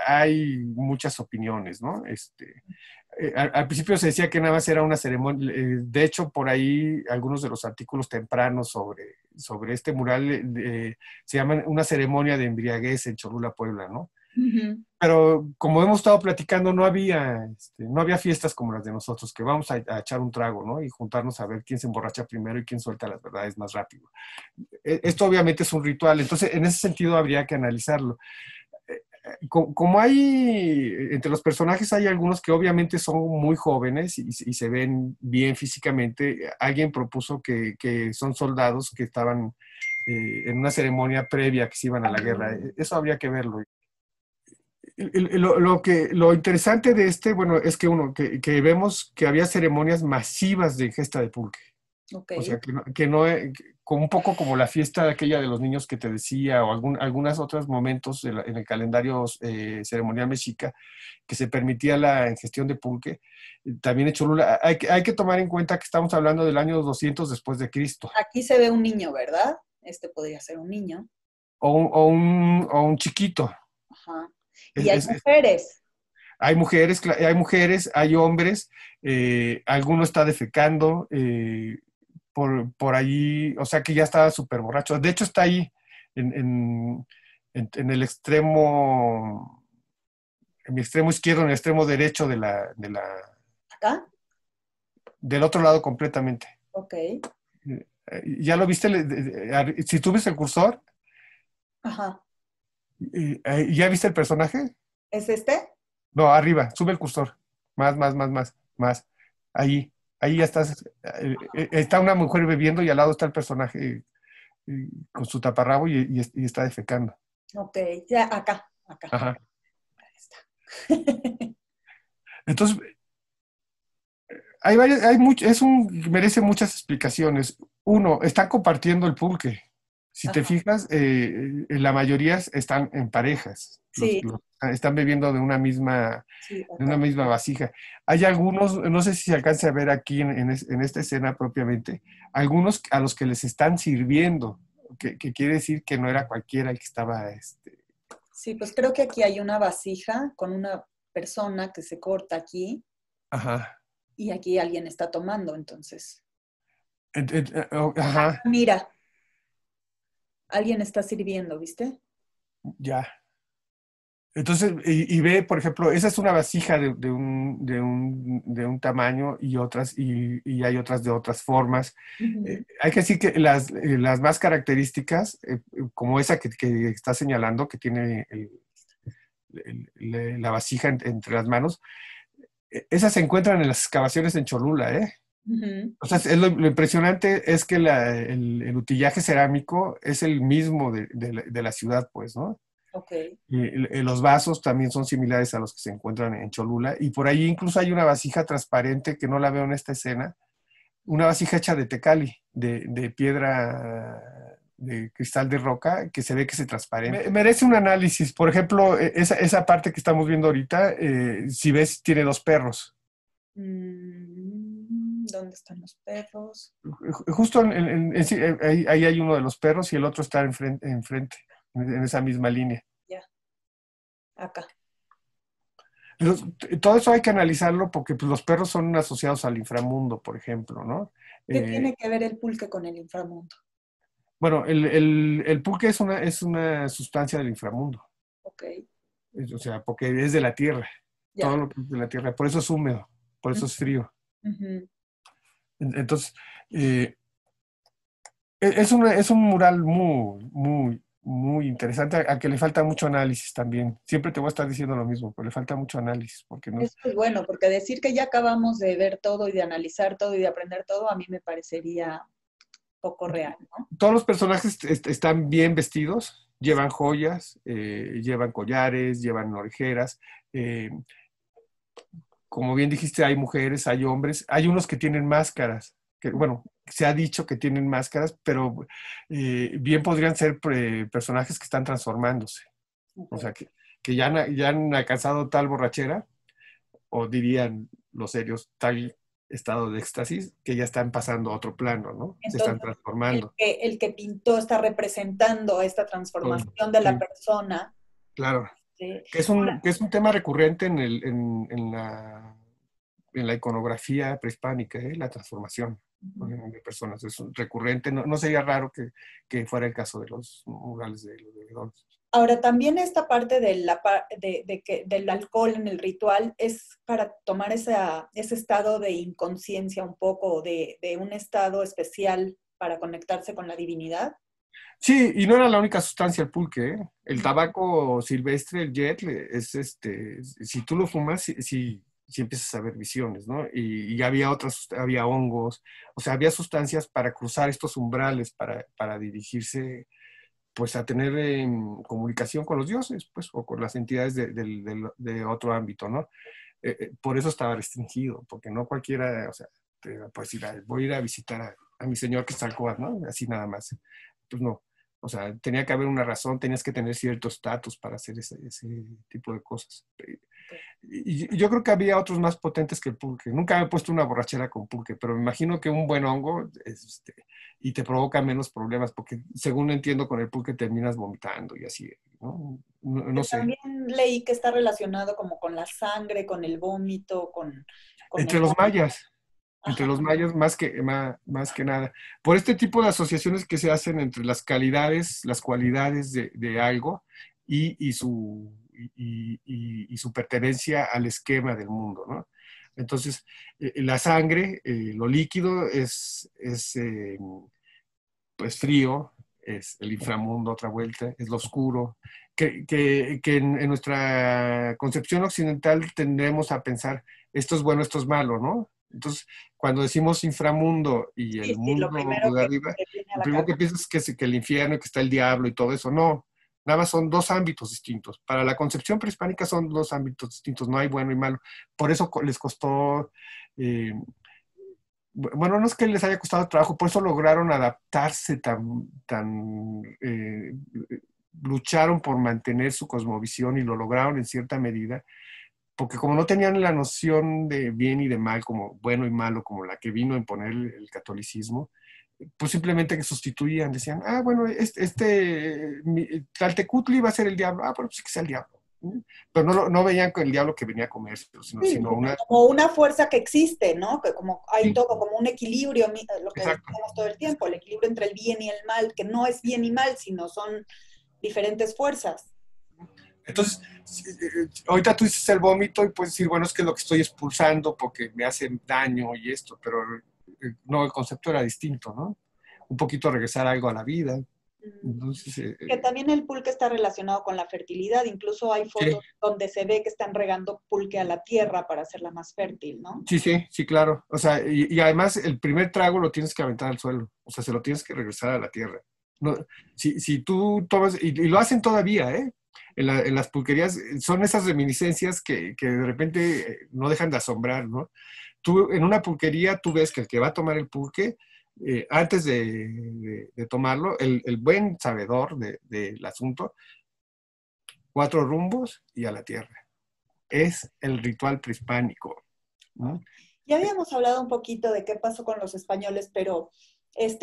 hay muchas opiniones, ¿no? Al principio se decía que nada más era una ceremonia, de hecho por ahí algunos de los artículos tempranos sobre este mural se llaman una ceremonia de embriaguez en Cholula, Puebla, ¿no? Ujú. Pero como hemos estado platicando, no había fiestas como las de nosotros, que vamos a echar un trago, ¿no? Y juntarnos a ver quién se emborracha primero y quién suelta las verdades más rápido. Esto obviamente es un ritual, entonces en ese sentido habría que analizarlo. Como hay, entre los personajes hay algunos que obviamente son muy jóvenes y se ven bien físicamente, alguien propuso que son soldados que estaban en una ceremonia previa que se iban a la guerra. Eso habría que verlo. Lo interesante de bueno, es que que vemos que había ceremonias masivas de ingesta de pulque. Ok. O sea, como un poco como la fiesta aquella de los niños que te decía, o algunos otros momentos en el calendario ceremonial mexica, que se permitía la ingestión de pulque. También en Cholula, hay que tomar en cuenta que estamos hablando del año 200 después de Cristo. Aquí se ve un niño, ¿verdad? Este podría ser un niño. O un chiquito. Ajá. Es, Y hay es, mujeres. hay mujeres, hay hombres, alguno está defecando por allí, o sea que ya estaba súper borracho. De hecho está ahí en, en, en el extremo, en mi extremo izquierdo, en el extremo derecho ¿Acá? del otro lado completamente. Ok. ¿Ya lo viste? Si tú ves el cursor, Ajá. ¿ya viste el personaje? ¿Es este? No, arriba, sube el cursor. Más. Ahí, ahí ya estás. Está una mujer bebiendo y al lado está el personaje con su taparrabo y está defecando. Ok. Ya, acá. Ajá. Ahí está. Entonces, merece muchas explicaciones. Uno, están compartiendo el pulque. Si te Ajá. fijas, la mayoría están en parejas. Sí, Están bebiendo sí, de una acá. misma vasija. Hay algunos, no sé si se alcanza a ver aquí en esta escena propiamente, algunos a los que les están sirviendo, que quiere decir que no era cualquiera el que estaba. Sí, pues creo que aquí hay una vasija con una persona que se corta aquí Ajá. y aquí alguien está tomando, entonces. Ajá, Mira, alguien está sirviendo, ¿viste? ya. Entonces, y ve, por ejemplo, esa es una vasija de un tamaño y hay otras de otras formas. Ujú. Hay que decir que las más características, como esa que está señalando, que tiene la vasija entre las manos, esas se encuentran en las excavaciones en Cholula, ¿eh? Ujú. O sea, lo impresionante es que el utillaje cerámico es el mismo de la ciudad, pues, ¿no? Ok. Los vasos también son similares a los que se encuentran en Cholula y por ahí incluso hay una vasija transparente que no la veo en esta escena, una vasija hecha de tecali, de piedra, de cristal de roca, que se ve que se transparente. Merece un análisis. Por ejemplo, esa parte que estamos viendo ahorita, si ves, tiene dos perros. ¿Dónde están los perros? Justo sí, ahí hay uno de los perros y el otro está enfrente, en esa misma línea. Ya, acá. Entonces, todo eso hay que analizarlo porque pues, los perros son asociados al inframundo, por ejemplo, ¿no? ¿Qué Eh, tiene que ver el pulque con el inframundo? bueno, el pulque es una sustancia del inframundo, Ok, o sea, porque es de la tierra, todo ya. lo que es de la tierra, por eso es húmedo, por eso es frío. Ujú. Entonces, es un mural muy, muy, muy interesante, a que le falta mucho análisis también. Siempre te voy a estar diciendo lo mismo, pero le falta mucho análisis, porque no... Eso es bueno, porque decir que ya acabamos de ver todo y de analizar todo y de aprender todo, a mí me parecería poco real, ¿no? Todos los personajes están bien vestidos, llevan joyas, llevan collares, llevan orejeras. eh, Como bien dijiste, hay mujeres, hay hombres, hay unos que tienen máscaras, que bueno, se ha dicho que tienen máscaras, pero bien podrían ser personajes que están transformándose. O Okay. sea, que ya han alcanzado tal borrachera, o dirían los serios, tal estado de éxtasis, que ya están pasando a otro plano, ¿no? Se están Entonces, transformando. el que pintó está representando esta transformación de la Sí, persona. claro. ¿Sí? Que es un tema recurrente en la iconografía prehispánica, la transformación de personas. Es un recurrente. No, no sería raro que fuera el caso de los murales de los bebedones. Ahora, también esta parte del alcohol en el ritual es para tomar ese estado de inconsciencia un poco, de un estado especial para conectarse con la divinidad. Sí, y no era la única sustancia el pulque, ¿eh? El tabaco silvestre, el jet, si tú lo fumas, sí empiezas a ver visiones, ¿no? Y había había hongos, o sea, había sustancias para cruzar estos umbrales, para dirigirse, pues, a tener comunicación con los dioses, pues, o con las entidades de otro ámbito, ¿no? Por eso estaba restringido, porque no cualquiera, o sea, pues, voy a ir a visitar a mi señor que está al Coat, ¿no? Así nada más. Pues no. O sea, tenía que haber una razón, tenías que tener cierto estatus para hacer ese tipo de cosas. Y yo creo que había otros más potentes que el pulque. Nunca me he puesto una borrachera con pulque, pero me imagino que un buen hongo y te provoca menos problemas, porque según entiendo con el pulque terminas vomitando y así, ¿no? No Yo sé. también leí que está relacionado como con la sangre, con el vómito, con Entre el... los mayas. Entre Ajá. los mayas más que nada. Por este tipo de asociaciones que se hacen entre las cualidades de algo y su pertenencia al esquema del mundo, ¿no? Entonces, la sangre, lo líquido es pues frío, es el inframundo, otra vuelta, es lo oscuro, que en nuestra concepción occidental tendemos a pensar, esto es bueno, esto es malo, ¿no? Entonces, cuando decimos inframundo y Sí, el sí, lo mundo primero de arriba, que viene a lo la primero cabeza. que piensas es que el infierno, que está el diablo y todo eso. No, nada más son dos ámbitos distintos. Para la concepción prehispánica son dos ámbitos distintos, no hay bueno y malo. Por eso les costó eh, bueno, no es que les haya costado trabajo, por eso lograron adaptarse lucharon por mantener su cosmovisión y lo lograron en cierta medida, porque como no tenían la noción de bien y de mal, como bueno y malo, como la que vino a imponer el catolicismo, pues simplemente que sustituían, decían, bueno, Tlaltecutli va a ser el diablo, bueno, pues que sea el diablo. Pero no veían con el diablo que venía a comerse, Sí, sino una... como una fuerza que existe, ¿no? Que como hay Sí, todo, como un equilibrio, lo que exacto. decíamos todo el tiempo, el equilibrio entre el bien y el mal, que no es bien y mal, sino son diferentes fuerzas. Entonces, ahorita tú dices el vómito y puedes decir, bueno, es que lo que estoy expulsando porque me hace daño y esto, pero no, el concepto era distinto, ¿no? Un poquito regresar algo a la vida. Entonces, Que también el pulque está relacionado con la fertilidad, incluso hay sí, fotos donde se ve que están regando pulque a la tierra para hacerla más fértil, ¿no? sí, claro. O sea, y además el primer trago lo tienes que aventar al suelo, o sea, se lo tienes que regresar a la tierra. No, si tú tomas, y lo hacen todavía, ¿eh? En las pulquerías, son esas reminiscencias que de repente no dejan de asombrar, ¿no? Tú en una pulquería, tú ves que el que va a tomar el pulque, antes de tomarlo, el buen sabedor del asunto, 4 rumbos y a la tierra. Es el ritual prehispánico, ¿no? Ya habíamos hablado un poquito de qué pasó con los españoles, pero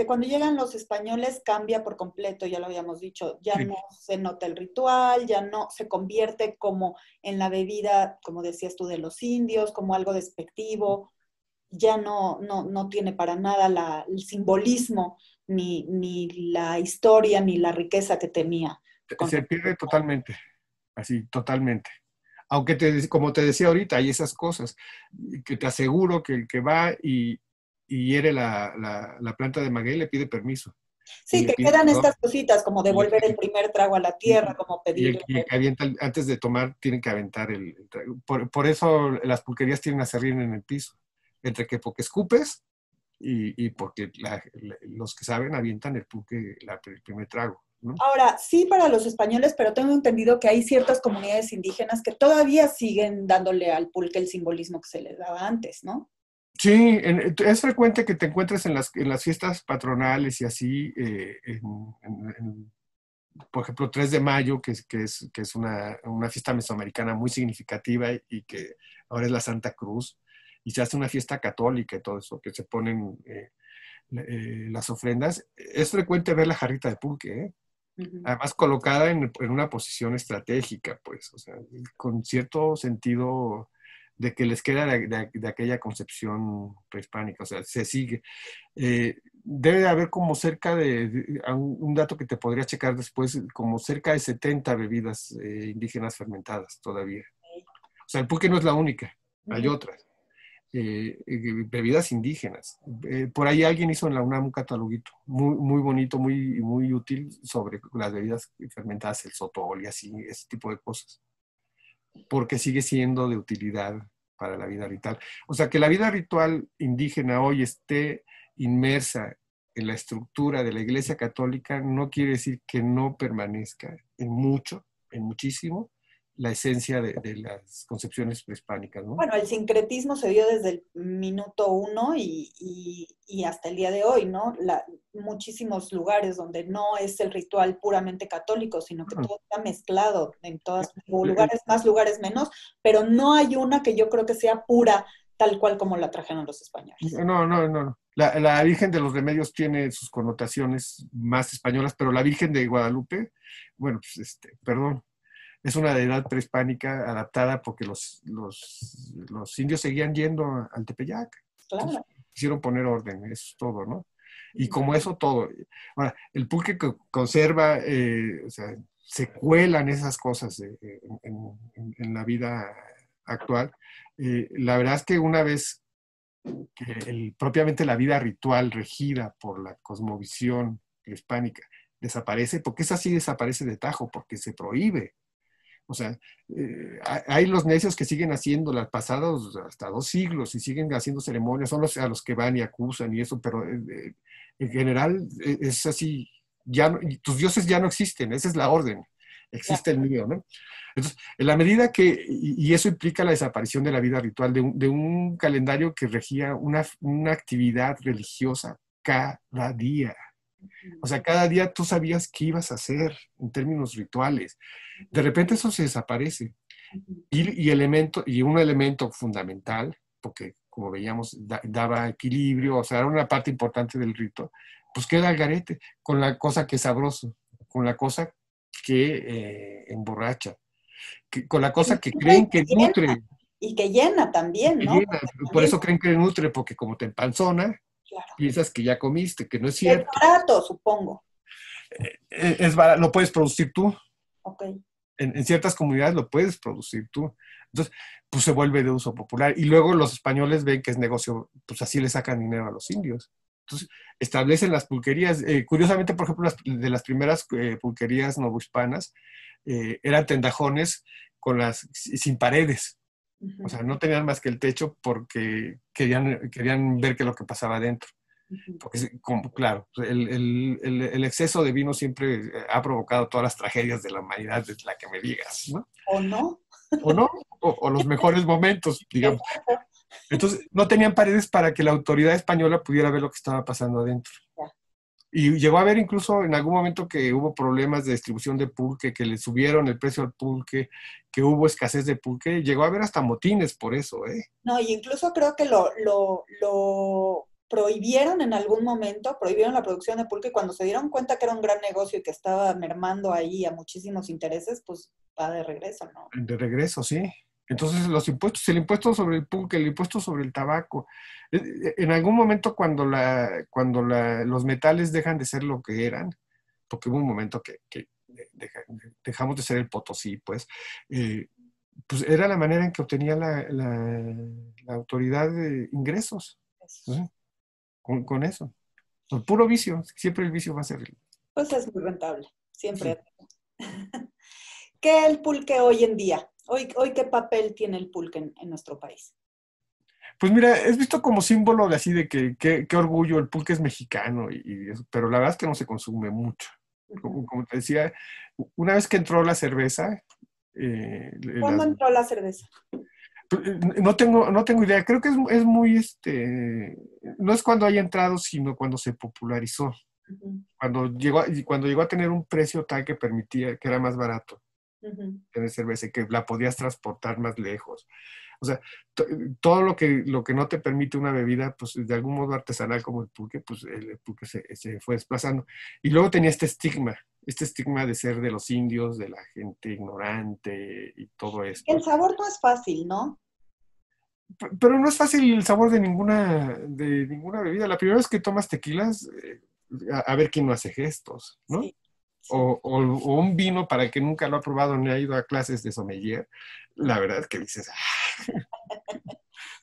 cuando llegan los españoles cambia por completo, ya lo habíamos dicho, ya Sí. no se nota el ritual, ya no se convierte como en la bebida, como decías tú, de los indios, como algo despectivo, ya no tiene para nada el simbolismo, ni la historia, ni la riqueza que tenía. Se pierde totalmente, así, totalmente. Aunque como te decía ahorita, hay esas cosas que te aseguro que el que va y hiere la planta de maguey le pide permiso. Sí, le que pide quedan perdón, estas cositas como y, devolver el primer trago a la tierra, como pedir... y el que avienta, antes de tomar, tienen que aventar el trago. Por eso las pulquerías tienen a servir en el piso, entre que porque escupes y porque los que saben avientan el pulque, el primer trago, ¿no? Ahora, sí para los españoles, pero tengo entendido que hay ciertas comunidades indígenas que todavía siguen dándole al pulque el simbolismo que se le daba antes, ¿no? Sí, es frecuente que te encuentres en las fiestas patronales y así, por ejemplo, 3 de mayo, que es una fiesta mesoamericana muy significativa y que ahora es la Santa Cruz, y se hace una fiesta católica y todo eso, que se ponen las ofrendas. Es frecuente ver la jarrita de pulque, ¿eh? Ujú. Además colocada en una posición estratégica, pues, o sea, con cierto sentido de que les queda de aquella concepción prehispánica, o sea, se sigue. Debe de haber como cerca un dato que te podría checar después, como cerca de 70 bebidas indígenas fermentadas todavía. O sea, el pulque no es la única, hay Ujú. otras. Bebidas indígenas. Por ahí alguien hizo en la UNAM un cataloguito muy, muy bonito, muy, muy útil sobre las bebidas fermentadas, el sotol y así, ese tipo de cosas, porque sigue siendo de utilidad para la vida ritual. O sea, que la vida ritual indígena hoy esté inmersa en la estructura de la Iglesia Católica no quiere decir que no permanezca en muchísimo, la esencia de las concepciones prehispánicas, ¿no? Bueno, el sincretismo se dio desde el minuto uno y hasta el día de hoy, ¿no? Muchísimos lugares donde no es el ritual puramente católico, sino que todo está mezclado en todas, o lugares más, lugares menos, pero no hay una que yo creo que sea pura, tal cual como la trajeron los españoles. No, no, no, no. La Virgen de los Remedios tiene sus connotaciones más españolas, pero la Virgen de Guadalupe, bueno, pues perdón, es una deidad prehispánica adaptada porque los indios seguían yendo al Tepeyac. Entonces Claro. quisieron poner orden, eso es todo, ¿no? Y como eso todo. Ahora, el pulque que conserva, o sea, se cuelan esas cosas en la vida actual. La verdad es que una vez que propiamente la vida ritual regida por la cosmovisión hispánica desaparece, porque esa sí desaparece de tajo, porque se prohíbe. O sea, hay los necios que siguen haciendo las pasadas hasta 2 siglos y siguen haciendo ceremonias, son los a los que van y acusan y eso, pero en general es así, ya tus dioses ya no existen, esa es la orden, Claro. existe el mío, ¿no? Entonces, en la medida que, y eso implica la desaparición de la vida ritual, de un calendario que regía una actividad religiosa cada día. O sea, cada día tú sabías qué ibas a hacer en términos rituales. De repente eso se desaparece. Y un elemento fundamental, porque como veíamos, daba equilibrio, o sea, era una parte importante del rito, pues queda al garete, con la cosa que es sabroso, con la cosa que emborracha, con la cosa que creen que nutre, Y que llena y también, que ¿no? llena. Porque Por también, eso creen que nutre, porque como te empanzona, claro. piensas que ya comiste, que no es Es cierto. barato, supongo. Lo puedes producir tú. Ok. En ciertas comunidades lo puedes producir tú. Entonces, pues se vuelve de uso popular. Y luego los españoles ven que es negocio, pues así le sacan dinero a los indios. Entonces, establecen las pulquerías. Curiosamente, por ejemplo, de las primeras pulquerías novohispanas eran tendajones sin paredes. O Ujú, sea, no tenían más que el techo porque querían ver qué es lo que pasaba adentro. ujú. Porque, claro, el exceso de vino siempre ha provocado todas las tragedias de la humanidad, de la que me digas, ¿no? ¿O no? O no, o los mejores momentos, digamos. Exacto. Entonces, no tenían paredes para que la autoridad española pudiera ver lo que estaba pasando adentro. Ya. Y llegó a haber incluso en algún momento que hubo problemas de distribución de pulque, que le subieron el precio al pulque, que hubo escasez de pulque. Llegó a haber hasta motines por eso, ¿eh? No, y incluso creo que lo prohibieron en algún momento, prohibieron la producción de pulque y cuando se dieron cuenta que era un gran negocio y que estaba mermando ahí a muchísimos intereses, pues va de regreso, ¿no? De regreso, sí. Entonces, los impuestos, el impuesto sobre el pulque, el impuesto sobre el tabaco, en algún momento los metales dejan de ser lo que eran, porque hubo un momento que dejamos de ser el Potosí, eh, pues era la manera en que obtenía la autoridad de ingresos, Eso. ¿no? Con eso. Por puro vicio, siempre el vicio va a ser Pues es muy rentable, sí. siempre. ¿Qué el pulque hoy en día? Hoy ¿qué papel tiene el pulque en nuestro país? Pues mira, es visto como símbolo de así de que qué orgullo, el pulque es mexicano y eso, pero la verdad es que no se consume mucho. Ujú. Como te decía, una vez que entró la cerveza, ¿Cuándo entró la cerveza? no tengo idea, creo que es muy, no es cuando haya entrado, sino cuando se popularizó, Ujú, cuando llegó a tener un precio tal que permitía, que era más barato ujú. tener cerveza y que la podías transportar más lejos. O sea, to- todo lo que no te permite una bebida, pues de algún modo artesanal como el pulque, pues el pulque se fue desplazando. Y luego tenía este estigma de ser de los indios, de la gente ignorante y todo El esto. sabor no es fácil, ¿no? Pero no es fácil el sabor de ninguna bebida. La primera vez que tomas tequilas, a ver quién no hace gestos, ¿no? Sí, sí. O un vino para el que nunca lo ha probado ni ha ido a clases de sommelier, la verdad es que dices,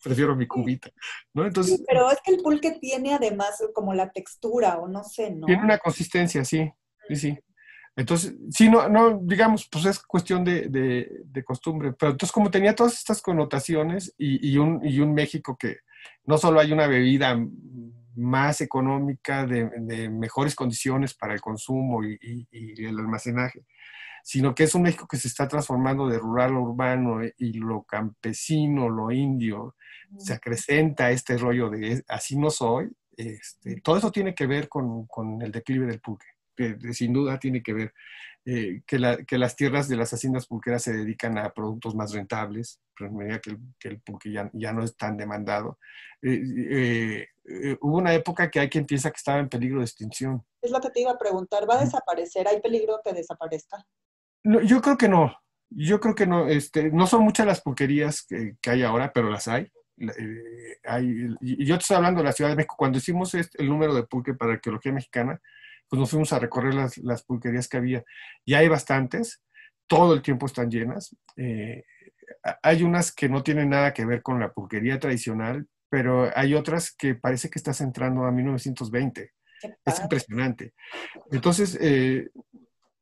prefiero mi Sí, cubita, ¿no? sí, Entonces, pero es que el pulque tiene además como la textura, o no sé, tiene ¿no? una consistencia, sí, sí, sí. Entonces, sí, no, no, digamos, pues es cuestión de costumbre, pero entonces como tenía todas estas connotaciones y un México que no solo hay una bebida más económica, de mejores condiciones para el consumo y el almacenaje, sino que es un México que se está transformando de rural a urbano y lo campesino, lo indio, se Mm. acrecenta este rollo de así no soy. Todo eso tiene que ver con el declive del pulque, que sin duda tiene que ver que las tierras de las haciendas pulqueras se dedican a productos más rentables, pero en medida que el pulque ya no es tan demandado. Hubo una época que hay quien piensa que estaba en peligro de extinción. Es lo que te iba a preguntar, ¿va a desaparecer? ¿Hay peligro que desaparezca? No, yo creo que no. Yo creo que no. No son muchas las pulquerías que hay ahora, pero las hay. Y yo te estoy hablando de la Ciudad de México. Cuando hicimos el número de pulque para Arqueología Mexicana, pues nos fuimos a recorrer las pulquerías que había. Y hay bastantes. Todo el tiempo están llenas. Hay unas que no tienen nada que ver con la pulquería tradicional, pero hay otras que parece que estás entrando a 1920. Qué Es padre. impresionante. Entonces,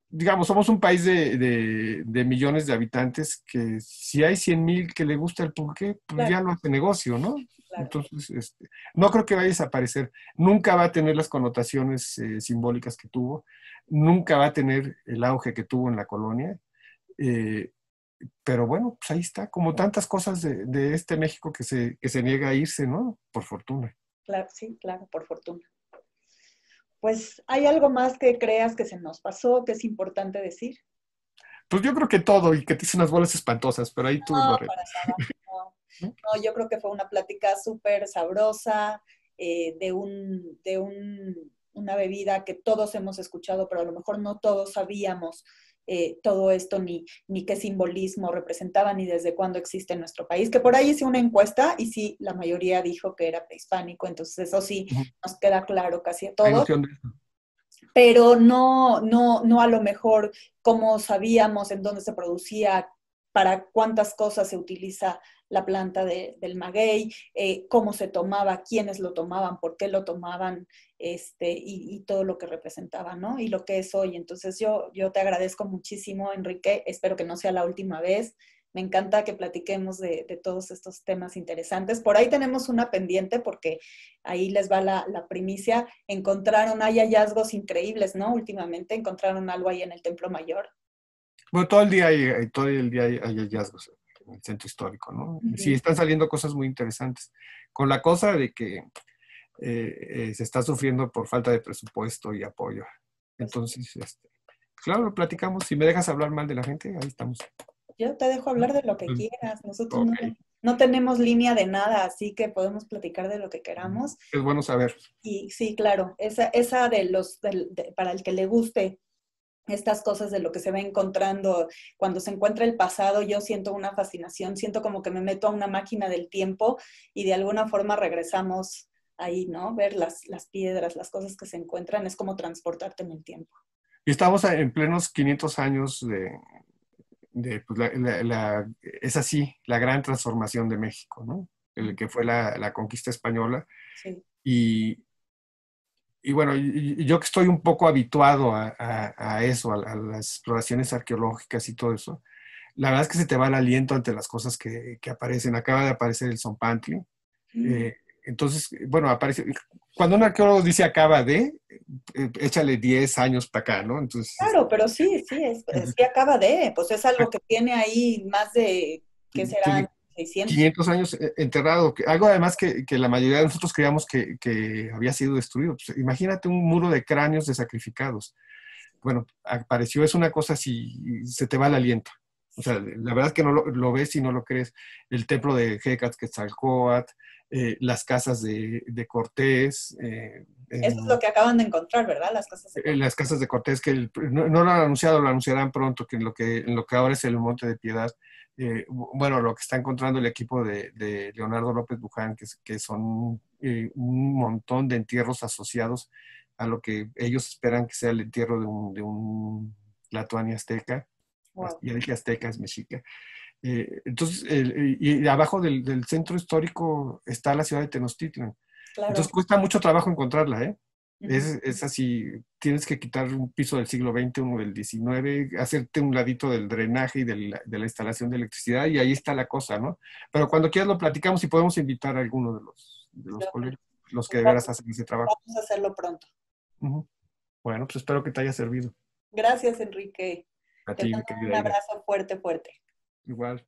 digamos, somos un país de millones de habitantes que si hay 100,000 que le gusta el pulque, pues Claro, ya lo hace negocio, ¿no? claro. Entonces, no creo que vaya a desaparecer. Nunca va a tener las connotaciones simbólicas que tuvo. Nunca va a tener el auge que tuvo en la colonia. eh, pero bueno, pues ahí está, como tantas cosas de este México que se niega a irse, ¿no? Por fortuna. Claro, sí, claro, por fortuna. Pues, ¿hay algo más que creas que se nos pasó, que es importante decir? Pues yo creo que todo y que te hice unas bolas espantosas, pero ahí tú lo No, para arreglas. nada. No, ¿No? no, yo creo que fue una plática súper sabrosa, una bebida que todos hemos escuchado, pero a lo mejor no todos sabíamos todo esto, ni qué simbolismo representaba, ni desde cuándo existe en nuestro país. Que por ahí hice una encuesta y sí, la mayoría dijo que era prehispánico, entonces eso sí Ujú. nos queda claro casi a Hay todos, noción de eso. pero no a lo mejor cómo sabíamos en dónde se producía, para cuántas cosas se utiliza la planta del maguey, cómo se tomaba, quiénes lo tomaban, por qué lo tomaban, y todo lo que representaba, ¿no? Y lo que es hoy. Entonces yo te agradezco muchísimo, Enrique, espero que no sea la última vez. Me encanta que platiquemos de todos estos temas interesantes. Por ahí tenemos una pendiente porque ahí les va la primicia. Hay hallazgos increíbles, ¿no? Últimamente encontraron algo ahí en el Templo Mayor. Bueno, todo el día hay hallazgos en el centro histórico, ¿no? Y sí, Ujú. están saliendo cosas muy interesantes. Con la cosa de que se está sufriendo por falta de presupuesto y apoyo. Pues Entonces, claro, lo platicamos. Si me dejas hablar mal de la gente, ahí estamos. yo te dejo hablar de lo que Pues, quieras. Nosotros ok, no tenemos línea de nada, así que podemos platicar de lo que queramos. es bueno saber. Y sí, claro, esa para el que le guste estas cosas de lo que se va encontrando, cuando se encuentra el pasado, yo siento una fascinación, siento como que me meto a una máquina del tiempo y de alguna forma regresamos ahí, ¿no? Ver las piedras, las cosas que se encuentran, es como transportarte en el tiempo. Y estamos en plenos 500 años pues, es así, la gran transformación de México, ¿no? El que fue la conquista española. Sí. Y, y bueno, y yo que estoy un poco habituado a eso, a las exploraciones arqueológicas y todo eso, la verdad es que se te va el aliento ante las cosas que aparecen. Acaba de aparecer el Zompantli. Mm. Entonces, bueno, aparece. Cuando un arqueólogo dice acaba de, échale 10 años para acá, ¿no? Entonces, Claro, pero sí, sí, sí acaba de, pues es algo que tiene ahí más de, ¿qué serán? tiene 600. 500 años enterrado. Algo además que la mayoría de nosotros creíamos que había sido destruido. Pues, imagínate un muro de cráneos de sacrificados. Bueno, apareció, es una cosa así, se te va el aliento. O sea, la verdad es que no lo ves y no lo crees. El templo de Quetzalcóatl, las casas de Cortés, Eso es lo que acaban de encontrar, ¿verdad? Las casas de Cortés. las casas de Cortés, que no lo han anunciado, lo anunciarán pronto, que en lo que ahora es el Monte de Piedad, bueno, lo que está encontrando el equipo de Leonardo López Buján, que son un montón de entierros asociados a lo que ellos esperan que sea el entierro de un Tlatoani azteca, Wow, ya dije azteca, es mexica. Entonces, y abajo del centro histórico está la ciudad de Tenochtitlan. claro. Entonces cuesta mucho trabajo encontrarla, ¿eh? Ujú. Es así, tienes que quitar un piso del siglo XX, uno del XIX, hacerte un ladito del drenaje y de la instalación de electricidad, y ahí está la cosa, ¿no? Pero cuando quieras lo platicamos y podemos invitar a alguno de los colegas, los que Pues de veras hacen ese trabajo. vamos a hacerlo pronto. Ujú. Bueno, pues espero que te haya servido. Gracias, Enrique. A Te ti, mi mando un querida Ida. abrazo fuerte, fuerte. Igual.